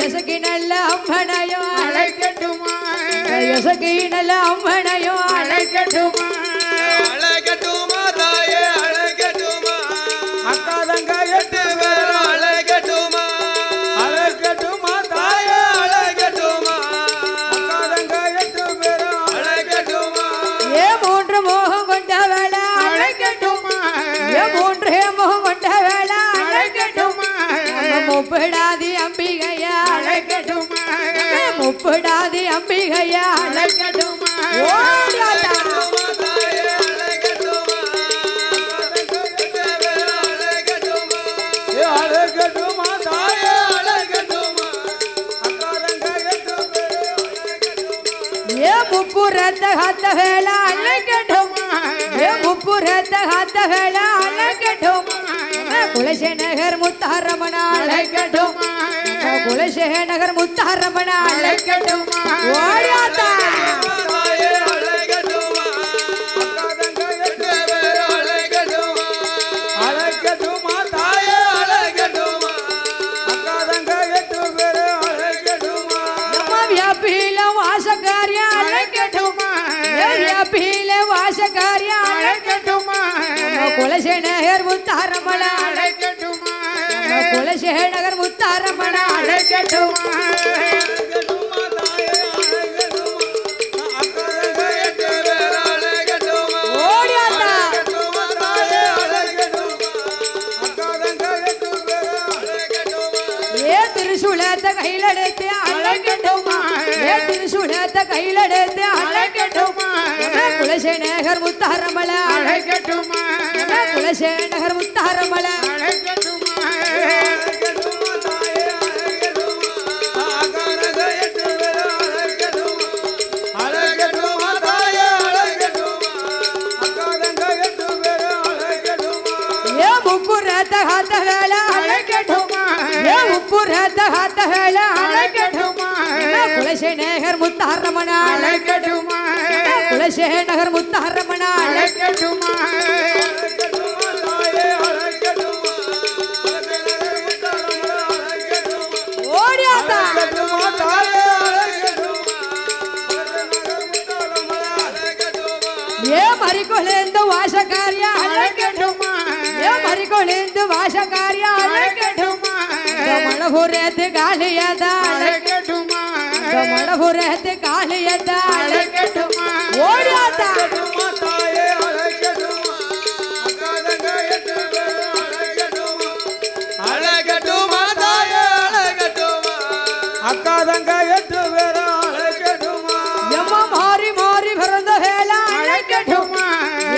எசகி நல்ல அம்மனையோ அழைக்கட்டுமா எசகி நல்ல அம்மனையோ அழைக்கட்டுமா அழைக்கட்டுமா தாயே அழைக்கட்டுமா அக்காதங்க எட்டு வேற அழைக்கட்டுமா அழைக்கட்டுமா தாயே அழைக்கட்டுமா அக்காதங்க எட்டு வேற அழைக்கட்டுமா ஏ மூன்று மோகம் கொண்டவள அழைக்கட்டுமா ஏ மூன்று மோகம் கொண்டவள அழைக்கட்டுமா முப்படாதி அம்பிகையா அழைக்கட்டுமா முப்படாதி அம்பிகையா அழைக்கட்டுமா ஓடியாத்தா தாயே அழைக்கட்டுமா அக்காதங்க எட்டு வேற அழைக்கட்டுமா அழைக்கட்டுமா தாயே அழைக்கட்டுமா அக்காதங்க எட்டு வேற அழைக்கட்டுமா ஏ முப்புறத்த காத்த வேலை அழைக்கட்டுமா ஏ முப்புறத்த காத்த வேலை அழைக்கட்டுமா குலசேனகர் முத்தாரமண அழைக்கட்டுமா குலசேனகர் முத்தாரமண அழைக்கட்டுமா ஓடியாத்தா தாயே அழைக்கட்டுமா அக்காதங்க எட்டு வேற அழைக்கட்டுமா அழைக்கட்டுமா தாயே அழைக்கட்டுமா அக்காதங்க எட்டு வேற அழைக்கட்டுமா நம்ம வியாபியில வாசக்காரிய அழைக்கட்டுமா வியாபியில வாசக்காரிய அழைக்கட்டுமா குலசேனகர் முத்தாரமண அழைக்கட்டுமா குலசேனகர் முத்தாரமண அழைக்கட்டுமா அழைக்கட்டுமா தாயே அழைக்கட்டுமா அக்காதங்க எட்டு வேற அழைக்கட்டுமா ஓடியாத்தா அழைக்கட்டுமா தாயே அழைக்கட்டுமா அக்காதங்க எட்டு வேற அழைக்கட்டுமா ஏ திருசூலத்தை கையில் எடுத்து அழைக்கட்டுமா ஏ திருசூலத்தை கையில் எடுத்து அழைக்கட்டுமா குலசேகர் முத்தாரமல அழைக்கட்டுமா குலசேகர் முத்தாரமல அழைக்கட்டுமா குலசேகர் முத்தாரமன அழைக்கட்டுமா குலசேகர் முத்தாரமன அழைக்கட்டுமா ஓடியாத்தா ஏ மறிக்கொழுந்து வாசக்காரிய அழைக்கட்டுமா ஏ மறிக்கொழுந்து வாசக்காரிய அழைக்கட்டுமா மழபுரத்து காலியதா அழைக்கட்டுமா மழபுரத்து காலியதா அழைக்கட்டுமா ஓடியாத்தா அக்கா தங்க 8 பேரும் அழைக்கட்டுமா எம்மா மாறி மாறி பிறந்த வேலை அழைக்கட்டுமா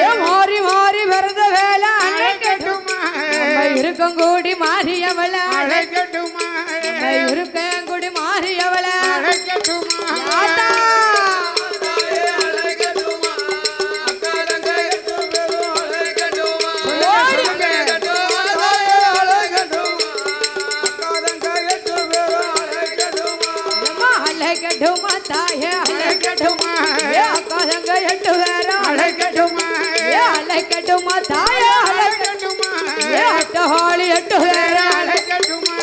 ஏ மாறி மாறி பிறந்த வேலை அழைக்கட்டுமா இருக்கும் கூடி மாறியவள அழைக்கட்டுமா இருக்கும் கூடி மாறியவள அழைக்கட்டுமா ஆத்தா அழைக்கட்டுமா தாயே அழைக்கட்டுமா ஏ அக்கா தங்க 8 பேரும் அழைக்கட்டுமா ஏ அழைக்கட்டுமா தாயே அழைக்கட்டுமா ஏ அட்டஹாளி 8 பேரும் அழைக்கட்டுமா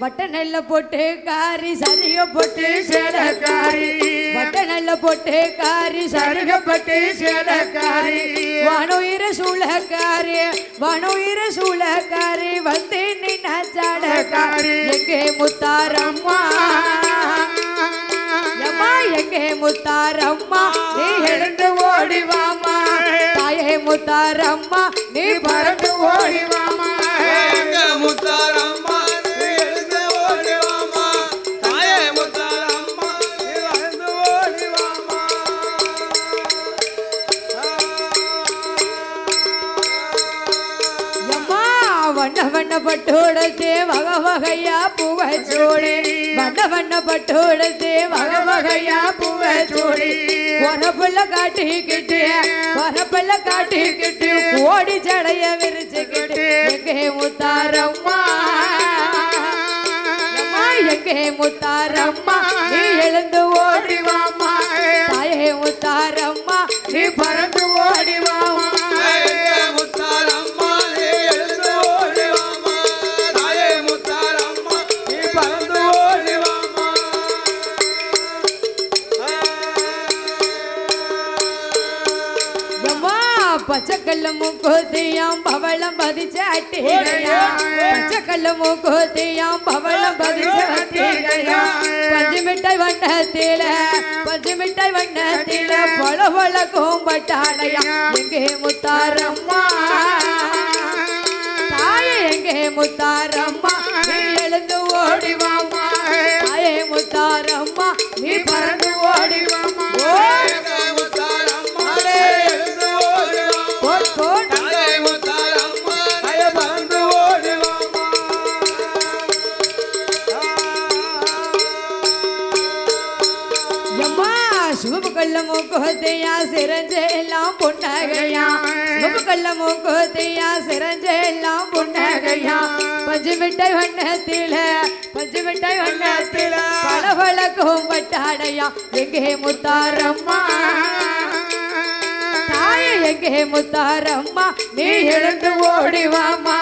வட்ட நெல்ல போட்டு காரி சரிக போட்டு சேலக்காரி வட்ட நெல்ல போட்டு காரி சரிக சருகப்பட்டு சேலக்காரி வனுயிர சூழக்காரி வந்து நின்ன சாடக்காரி எங்கே முத்தாரம்மா அம்மா எங்கே முத்தாரம்மா நீ எழுந்து ஓடிவாமா தாயே முத்தாரம்மா நீ பறந்து ஓடிவாமா முத்தாரம்மா எழுந்து ஓடிவாமா தாயே முத்தாரம்மா எழுந்து ஓடிவாமா அம்மா வண்ண வண்ண பட்டோடத்தே வகை வகையா பூவச்சோடி வண்ண வண்ண பட்டோடத்தே வகை வகையா பூவச்சோடி வரப்புள்ள காட்டிக்கிட்டு கோடி சடைய விரிச்சுக்கிட்டு எங்கே முத்தாரம்மா அம்மா எங்கே முத்தாரம்மா நீ எழுந்து ஓடிவாமா தாயே முத்தாரம்மா நீ பறந்து ஓடிவாமா முத்தாரம்மா எழுந்து ஓடிவாமா தாயே முத்தாரம்மா நீ பறந்து ஓடிவாமா எம்மா பச்சைக்கல்ல மூக்குத்தியாம் பவளம் பதிச்ச அட்டிகையா பச்சைக்கல்ல மூக்குத்தியாம் பவளம் பதிச்ச அட்டிகையா பஞ்சு மிட்டாய் வண்ணத்தில பொல பொல கோம்பட்டாடையா எங்கே முத்தாரம்மா தாயே எங்கே முத்தாரம்மா நீ எழுந்து ஓடிவாமா தாயே முத்தாரம்மா நீ பறந்து ஓடிவாமா முத்தாரம்மா எழுந்து ஓடிவாமா தாயே முத்தாரம்மா பறந்து ஓடிவாமா எம்மா சிவப்பு கள்ள மூக்குத்தையா சிரஞ்செல்லாம் பொன்னகையா சிவப்பு கள்ள மூக்குத்தையா சிரஞ்செல்லாம் பொன்னகையா பஞ்சு மிட்டாய் வண்ணத்தில பல பல கோம்பட்டாடையா எங்கே முத்தாரம்மா தாயே எங்கே முத்தாரம்மா நீ எழுந்து ஓடிவாமா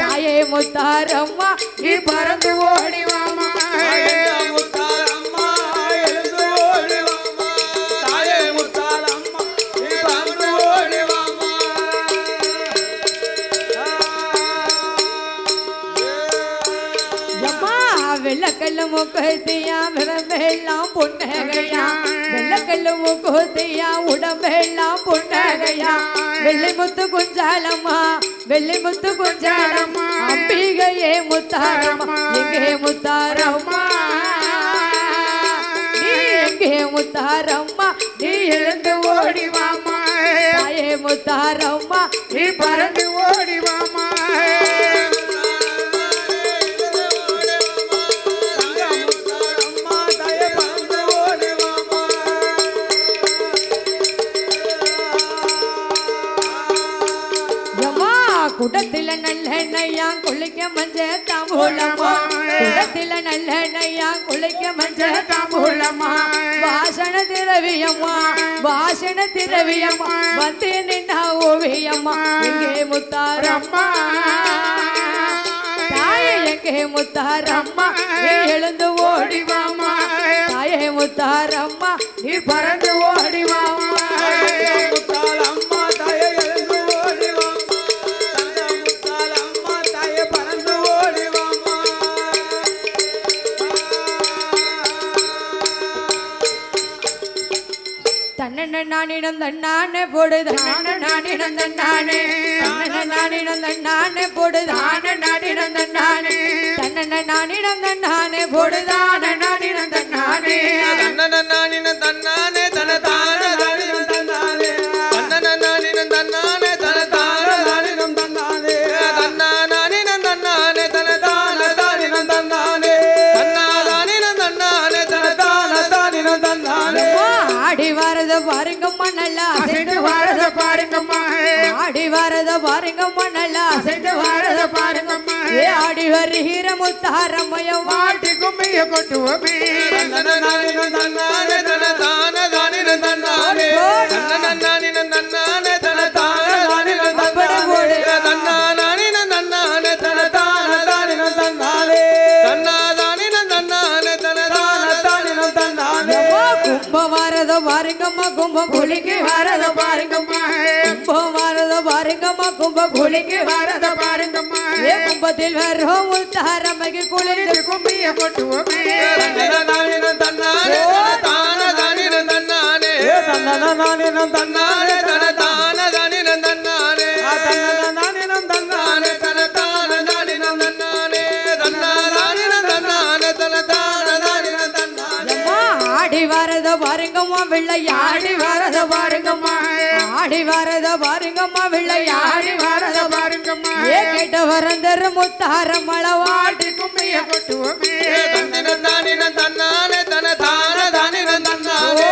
தாயே முத்தாரம்மா நீ பறந்து ஓடிவாமா முத்தாரம்மா எழுந்து ஓடிவாமா தாயே முத்தாரம்மா நீ பறந்து ஓடிவாமா எம்மா வெள்ளக்கல்ல மூக்கத்தியா விரம்பெல்லாம் பொன்னகையா வெள்ளக்கல்ல பல்லுவு கோத்தையா உடம்பெல்லாம் புன்னகையா வெள்ளி முத்து குஞ்சாலம்மா வெள்ளி முத்து குஞ்சாலம்மா அம்பிகையே முத்தாரம்மா எங்கே முத்தாரம்மா நீ எங்கே முத்தாரம்மா நீ எழுந்து ஓடிவாமா தாயே முத்தாரம்மா நீ பறந்து ஓடிவாமா குடத்தில நல்லெண்ணையா குளிக்க மஞ்ச தாம்பூலமா குடத்தில நல்லெண்ணையா குளிக்க மஞ்ச தாம்பூலமா வாசன திரவியம்மா வாசன திரவியம்மா வந்து நின்னா ஓவியம்மா எங்கே முத்தாரம்மா தாயே எங்கே முத்தாரம்மா நீ எழுந்து ஓடிவாமா தாயே முத்தாரம்மா நீ பறந்து ஓடிவாமா முத்தாலம்மா தாயே எழுந்து ஓடிவாமா தன்னன நானிடம் தன்னானே போடு தன்னன நானிடம் தன்னானே தன்னன நானிடம் தன்னானே போடு தான நானிடம் தன்னானே தன்னன நானிடம் தன்னானே போடு தான நானிடம் தன்னானே தன்னன நானிடம் தன்னானே தன தான நானிடம் தன்னானே தன்னன நானிடம் தன்னானே தன தான நானிடம் தன்னானே தன்னா நானிடம் தன்னானே தன தான தானிடம் தன்னானே தன்னா தானிடம் தன்னானே தன தான தானிடம் தன்னானே ஆடி வரத பாருங்கம்மா நல்லா அசைந்து வரத பாருங்கம்மா ஆடி வரத பாருங்கம்மா நல்லா அசைந்து வரத பாருங்கம்மா ஏ ஆடி வருகிற முத்தாரம்மைய வாட்டி கும்மிய கொட்டுவோமே தன்னன நானிடம் தன்னானே தன தான தானிடம் தன்னானே தன்னன நானிடம் தன்னானே தன தான தானிடம் தன்னானே தன்னா நானிடம் தன்னானே தன தான தானிடம் தன்னானே தன்னா தானிடம் தன்னானே தன தான தானிடம் தன்னானே கும்பம் வரத பாருங்கம்மா கும்பம் குளிக்கு வரத பாருங்கம்மா கும்பம் வரத பாருங்கம்மா கும்பம் குளிக்கு வரத பாருங்கம்மா ஏ கும்பத்தில் வரும் முத்தாரம்மைக்கு குளிர்ந்து கும்பிய கொட்டுவோமே தன்னன நானிடம் தன்னானே தன தான தானிடம் தன்னானே தன்னன நானிடம் தன்னானே தன தான தானிடம் தன்னானே தன்னன நானிடம் தன்னானே தன தான தானிடம் தன்னானே தன்னா தானிடம் தன்னானே தன தான தானிடம் தன்னானே ஆடி வரத பாருங்கம்மா வெள்ளையாடி வரத பாருங்கம்மா ஆடி வரத பாருங்கம்மா வெள்ளையாடி வரத பாருங்கம்மா ஏ கேட்ட வரந்தர முத்தாரம்மள வாட்டி கும்மிய கொட்டுவோமே தன்னன நானிடம் தன்னானே தன தான தானிடம் தன்னானே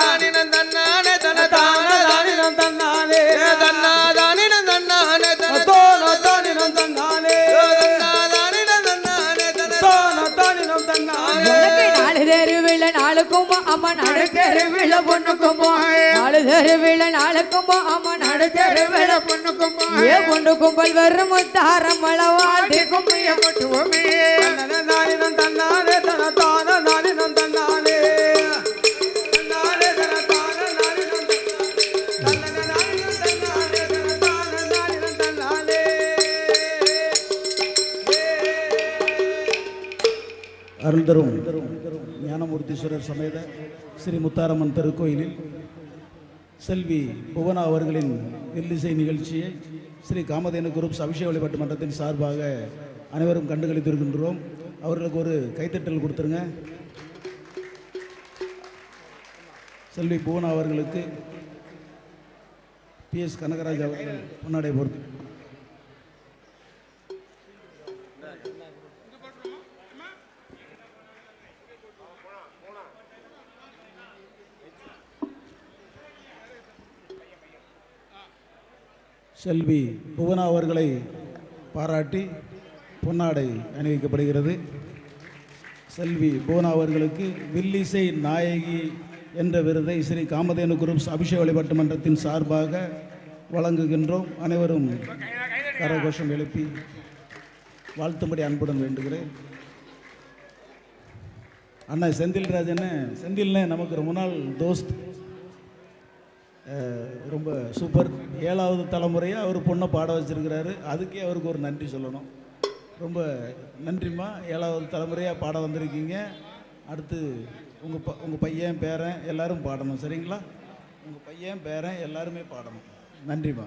தானிடம் தன்னானே தன தான தானிடம் தன்னானே தன்னா தானிடம் தன்னானே தன தான தானிடம் தன்னானே தன்னா தானிடம் தன்னானே தன தான தானிடம் தன்னானே நாலு தெருவில நாளுக்கும்போ அம்மா நாடு தெருவில பொண்ணுக்கும்போ நாலு தெருவில நாளுக்கும்போ அம்மா நாடு தெருவில பொண்ணுக்கும்போ ஏ பொண்ணு கும்பல் வரும் முத்தாரம்மள வாட்டி கும்மிய கொட்டுவோமே தன்னன நானிடம் தன்னானே தன தான நானிடம் தன்னானே தன்னானே தன தான நானிடம் தன்னன நானிடம் தன்னானே தன தான நானிடம் தன்னானே அருள்தரும் ஞானமூர்த்தீஸ்வரர் சமேத ஸ்ரீ முத்தாரம்மன் திருக்கோயிலில் செல்வி புவனா அவர்களின் வில்லிசை நிகழ்ச்சியை ஸ்ரீ காமதேனு குரூப்ஸ் அபிஷேக வழிபாட்டு மன்றத்தின் சார்பாக அனைவரும் கண்டுகளித்திருக்கின்றோம். அவர்களுக்கு ஒரு கைத்தட்டல் கொடுத்துருங்க. செல்வி புவனா அவர்களுக்கு PS கனகராஜ் அவர்கள் பொன்னாடை பொறுத்து செல்வி புவனா அவர்களை பாராட்டி பொன்னாடை அணிவிக்கப்படுகிறது. செல்வி புவனா அவர்களுக்கு வில்லிசை நாயகி என்ற விருதை ஸ்ரீ காமதேனு குரூப்ஸ் அபிஷேக வழிபாட்டு மன்றத்தின் சார்பாக வழங்குகின்றோம். அனைவரும் கரகோஷம் எழுப்பி வாழ்த்தும்படி அன்புடன் வேண்டுகிறேன். அண்ணா செந்தில்ராஜன்னு செந்தில்னே நமக்கு ரொம்ப நாள் தோஸ்த், ரொம்ப சூப்பர். 7வது தலைமுறையாக அவர் பொண்ணை பாட வச்சிருக்கிறாரு. அதுக்கே அவருக்கு ஒரு நன்றி சொல்லணும். ரொம்ப நன்றிம்மா, 7வது தலைமுறையாக பாட வந்திருக்கீங்க. அடுத்து உங்கள் பையன் பேரன் எல்லாரும் பாடணும், சரிங்களா? உங்கள் பையன் பேரன் எல்லாருமே பாடணும். நன்றிம்மா.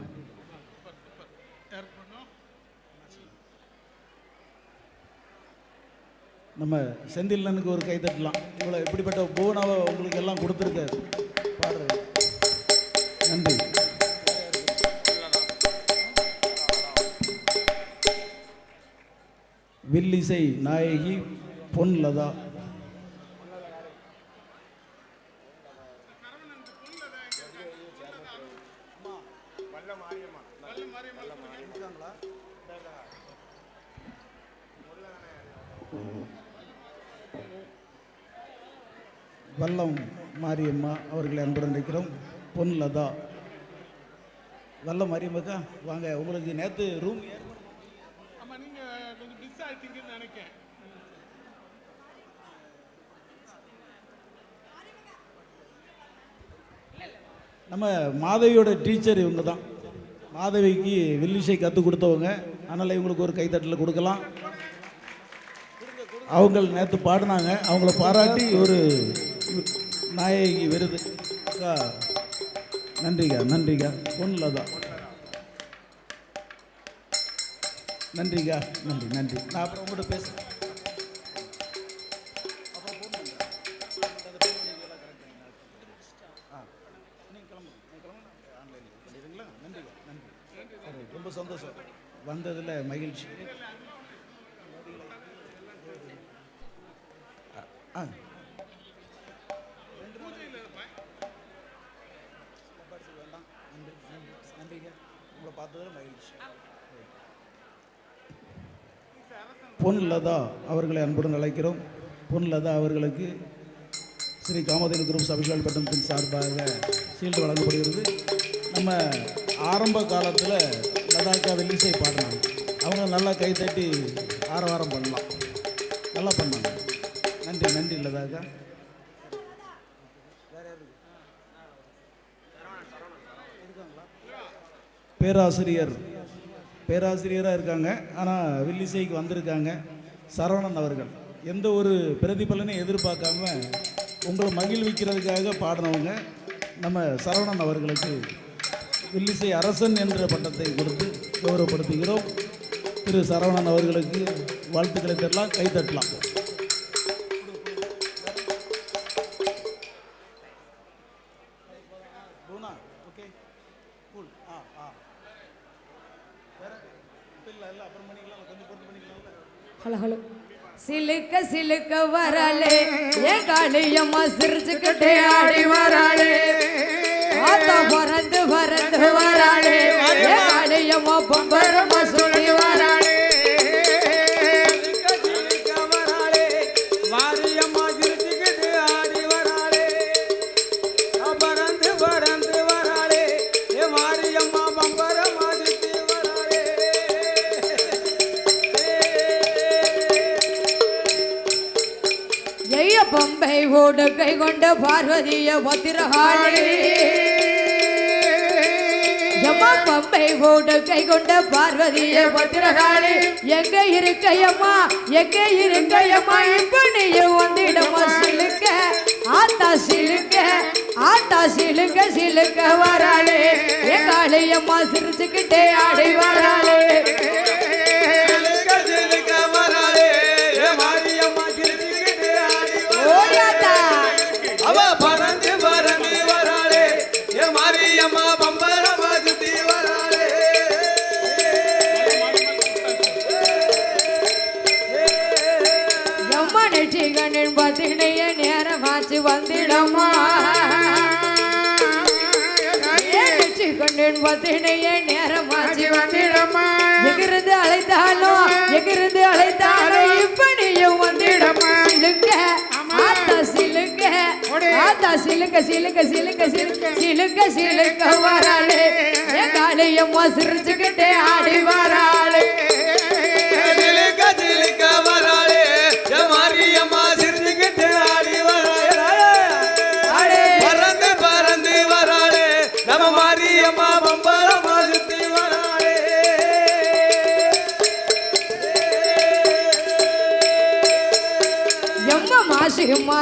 நம்ம செந்தில்லனுக்கு ஒரு கை தட்டலாம். இவ்வளோ இப்படிப்பட்ட போனாவை உங்களுக்கு எல்லாம் கொடுத்துருக்காரு பாடுறது. நன்றி. வில்லிசை நாயகி பொன் லதா. வல்லம் மாரியம்மா அவர்களை அன்புடன் நினைக்கிறோம். பொன் லதா. வல்லம் மாரியம்மாக்கா வாங்க. உங்களுக்கு நேற்று ரூம் நம்ம மாதவியோட டீச்சர் இவங்க தான். மாதவிக்கு வில்லிசை கற்றுக் கொடுத்தவங்க. அதனால் இவங்களுக்கு ஒரு கைத்தட்டல் கொடுக்கலாம். அவங்க நேற்று பாடினாங்க. அவங்கள பாராட்டி ஒரு நாயகி விருது. அக்கா நன்றிக்கா. நன்றிக்கா. பொண்ணுல தான். நன்றிக்கா. நன்றி நன்றி. நான் அப்புறம் உங்கள்கிட்ட பேசுகிறேன். ரொம்ப சந்தோஷம் வந்ததில் மகிழ்ச்சி. நன்றிங்க. உங்களை பார்த்ததில் மகிழ்ச்சி. பொன் லதா அவர்களை அன்புடன் அழைக்கிறோம். பொன் லதா அவர்களுக்கு ஸ்ரீ காமதேனு குரூப் அபிஷேக் பட்டணத்தின் சார்பாக சீல்டு வழங்கப்படுகிறது. நம்ம ஆரம்ப காலத்தில் லதாக்கா வில்லிசை பாடினாங்க. அவங்க நல்லா கைத்தட்டி ஆரவாரம் பண்ணலாம். நல்லா பண்ணாங்க. நன்றி நன்றி லதாக்கா. பேராசிரியராக இருக்காங்க. ஆனால் வில்லிசைக்கு வந்திருக்காங்க. சரவணன் அவர்கள் எந்த ஒரு பிரதிபலனையும் எதிர்பார்க்காம உங்களை மகிழ்விக்கிறதுக்காக பாடினவங்க. நம்ம சரவணன் அவர்களுக்கு வில்லிசை அரசன் என்ற பட்டத்தை கொடுத்து கௌரவப்படுத்துகிறோம். திரு சரவணன் அவர்களுக்கு வாழ்த்துக்களை தரலாம். கைத்தட்டலாம். Hello hello. சிலுக்க சிலுக்க வராளே என் காளியம்மா சிரிச்சுக்கிட்டே ஆடி வராளே. ஆத்தா பறந்து பறந்து வராளே என் காளியம்மா பொம்பரமா சுத்தி வராளே. பம்பை ஓடு கை கொண்ட பார்வதிய பத்திரகாளி. பம்பை ஓடு கை கொண்ட பார்வதிய பத்திரகாளி. எங்க இருக்கையம்மா எங்க இருக்கையம்மா இப்ப நீயும் வந்திடமா சிலுக்க. ஆத்தா சிலுக்க ஆத்தா சிலுக்க சிலுக்க வராளே என் காளியம்மா சிரிச்சுக்கிட்டே ஆடி வராளே. பத்தினைய நேரமாச்சு வந்திடமா. கொண்டேன் பத்தினைய நேரமாச்சு வந்திடமா. எங்கிருந்து அழைத்தாலும் எங்கிருந்து அழைத்தாலும் இப்ப நீயும் வந்திடமா. சிலுக்க ஆத்தா சிலுக்க ஆத்தா சிலுக்க சிலுக்க சிலுக்க சிலுக்க சிலுக்க சிலுக்க வராளே என் காளியம்மா சிரிச்சுக்கிட்டே ஆடி வராளே.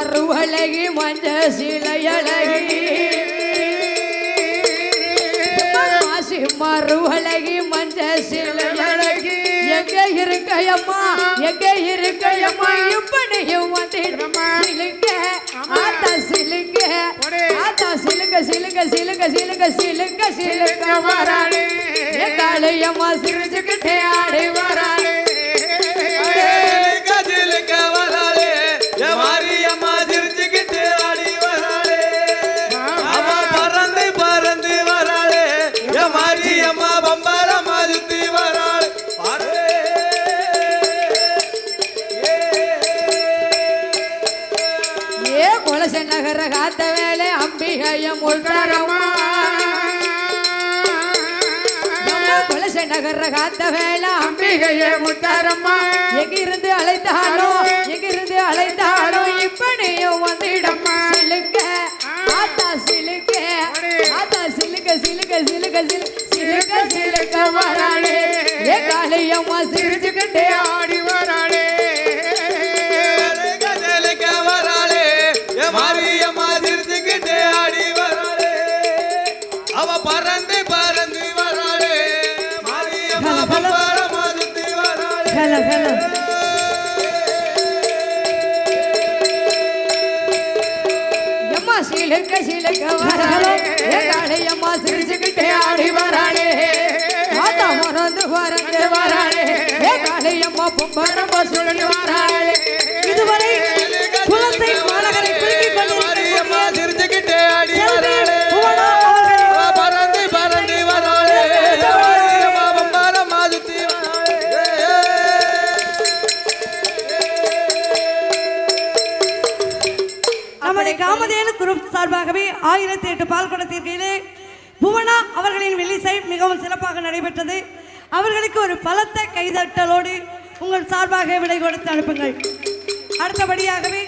மறுவழகி மஞ்ச சிலையழகி மாசி மறுவழகி மஞ்ச சிலையழகி எங்க இருக்கையம்மா எங்க இருக்கையம்மா இப்படியும் வந்திடமா சிலுங்க ஆத்தா சிலுங்க ஆத்தா சிலுங்க சிலுங்க சிலுங்க சிலுங்க சிலுங்க சிலுங்க வராளே காளையம்மா சிரிச்சுக்கிட்டே ஆடி வராளே நகர காத்த வேலை அம்பிகையம் உள்தரமா குலச நகர காத்த வேலை அம்பிகையே முத்தாரம்மா எங்கிருந்து அழைத்தாலோ இப்படியும் வந்திடம்மா சிலுக்க ஆத்தா சிலுக்க ஆத்தா சிலுக்க சிலுக்க சிலுக்க சிலுக்க சிலுக்க வராளே ஏ காளியம்மா சிரிச்சுக்கிட்டே ஆடி வராளே மாரியம்மா சிரிச்சுக்கிட்டே ஆடி வராளே அவ பறந்து பறந்து வராளே மாரியம்மா பம்பரமா சுத்தி வராளே எம்மா சிலுக்க சிலுக்க வராளே காளையம்மா சிரிச்சுக்கிட்டே ஆடி வராளே ஆத்தா பறந்து பறந்து வராளே காளையம்மா பம்பரமா சுழலி வராளே இதுவரை குலசை மாநகரை குலுக்கிக் கொண்டிருக்கிற சிரிச்சுக்கிட்டே ஆடி வராளே பறந்து பறந்து வராளே பம்பரமா சுத்தி நம்முடைய காமதேனு குரூப் சார்பாகவே 1008 பால் குடத்திற்கையிலே புவனா அவர்களின் வெள்ளிசை மிகவும் சிறப்பாக நடைபெற்றது. அவர்களுக்கு ஒரு பலத்த கைதட்டலோடு உங்கள் சார்பாக விடை கொடுத்து அனுப்புங்கள். அடுத்தபடியாகவே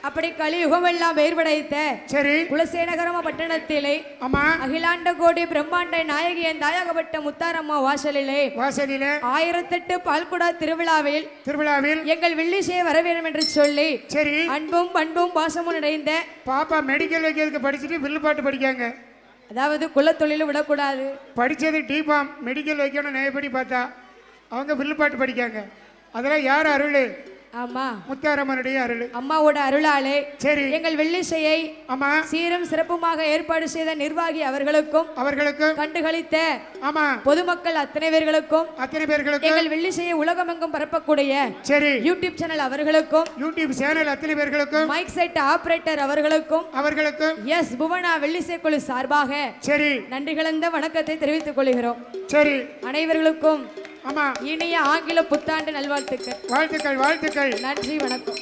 அப்படி கலியுகம் எல்லாம் வேறுபடைத்த சரி குலசேனகரம பட்டணத்திலே ஆமா அகிலாண்ட கோடி பிரம்மாண்ட நாயகியின் தாயகப்பட்ட முத்தாரம்மா வாசலிலே 1008 பால்குடா திருவிழாவில் எங்கள் வெள்ளிசையை வர வேண்டும் என்று சொல்லி சரி அன்பும் பண்பும் பாசமும் நிறைந்த பாப்பா மெடிக்கல் வைக்கிறதுக்கு படிச்சுட்டு வில்லு பாட்டு படிக்காங்க. அதாவது குலத்தொழில் விடக்கூடாது. படிச்சது டிபாம் மெடிக்கல் வைக்கணும் நேயப்படி பார்த்தா அவங்க வில்லு பாட்டு படிக்காங்க. அதெல்லாம் யார் அருள்? ஆமா முத்தாரம்மனுடைய அருள், அம்மாவோட அருளாலே சரி எங்கள் வெள்ளிசையை ஆமா சீரும் சிறப்புமாக ஏற்பாடு செய்த நிர்வாகி அவர்களுக்கும் கண்டுகளித்த ஆமா பொதுமக்கள் அத்தனை பேர்களுக்கும் எங்கள் வெள்ளிசையை உலகமெங்கும் பரப்பக்கூடிய சரி யூடியூப் சேனல் அவர்களுக்கும் அத்தனை பேர்களுக்கும் மைக் செட் ஆபரேட்டர் அவர்களுக்கும் எஸ் புவனா வெள்ளிசை குழு சார்பாக சரி நன்றி கலந்த வணக்கத்தை தெரிவித்துக் கொள்கிறோம். சரி அனைவர்களுக்கும் ஆமா இனிய ஆங்கில புத்தாண்டு நல்வாழ்த்துக்கள். வாழ்த்துக்கள். நன்றி, வணக்கம்.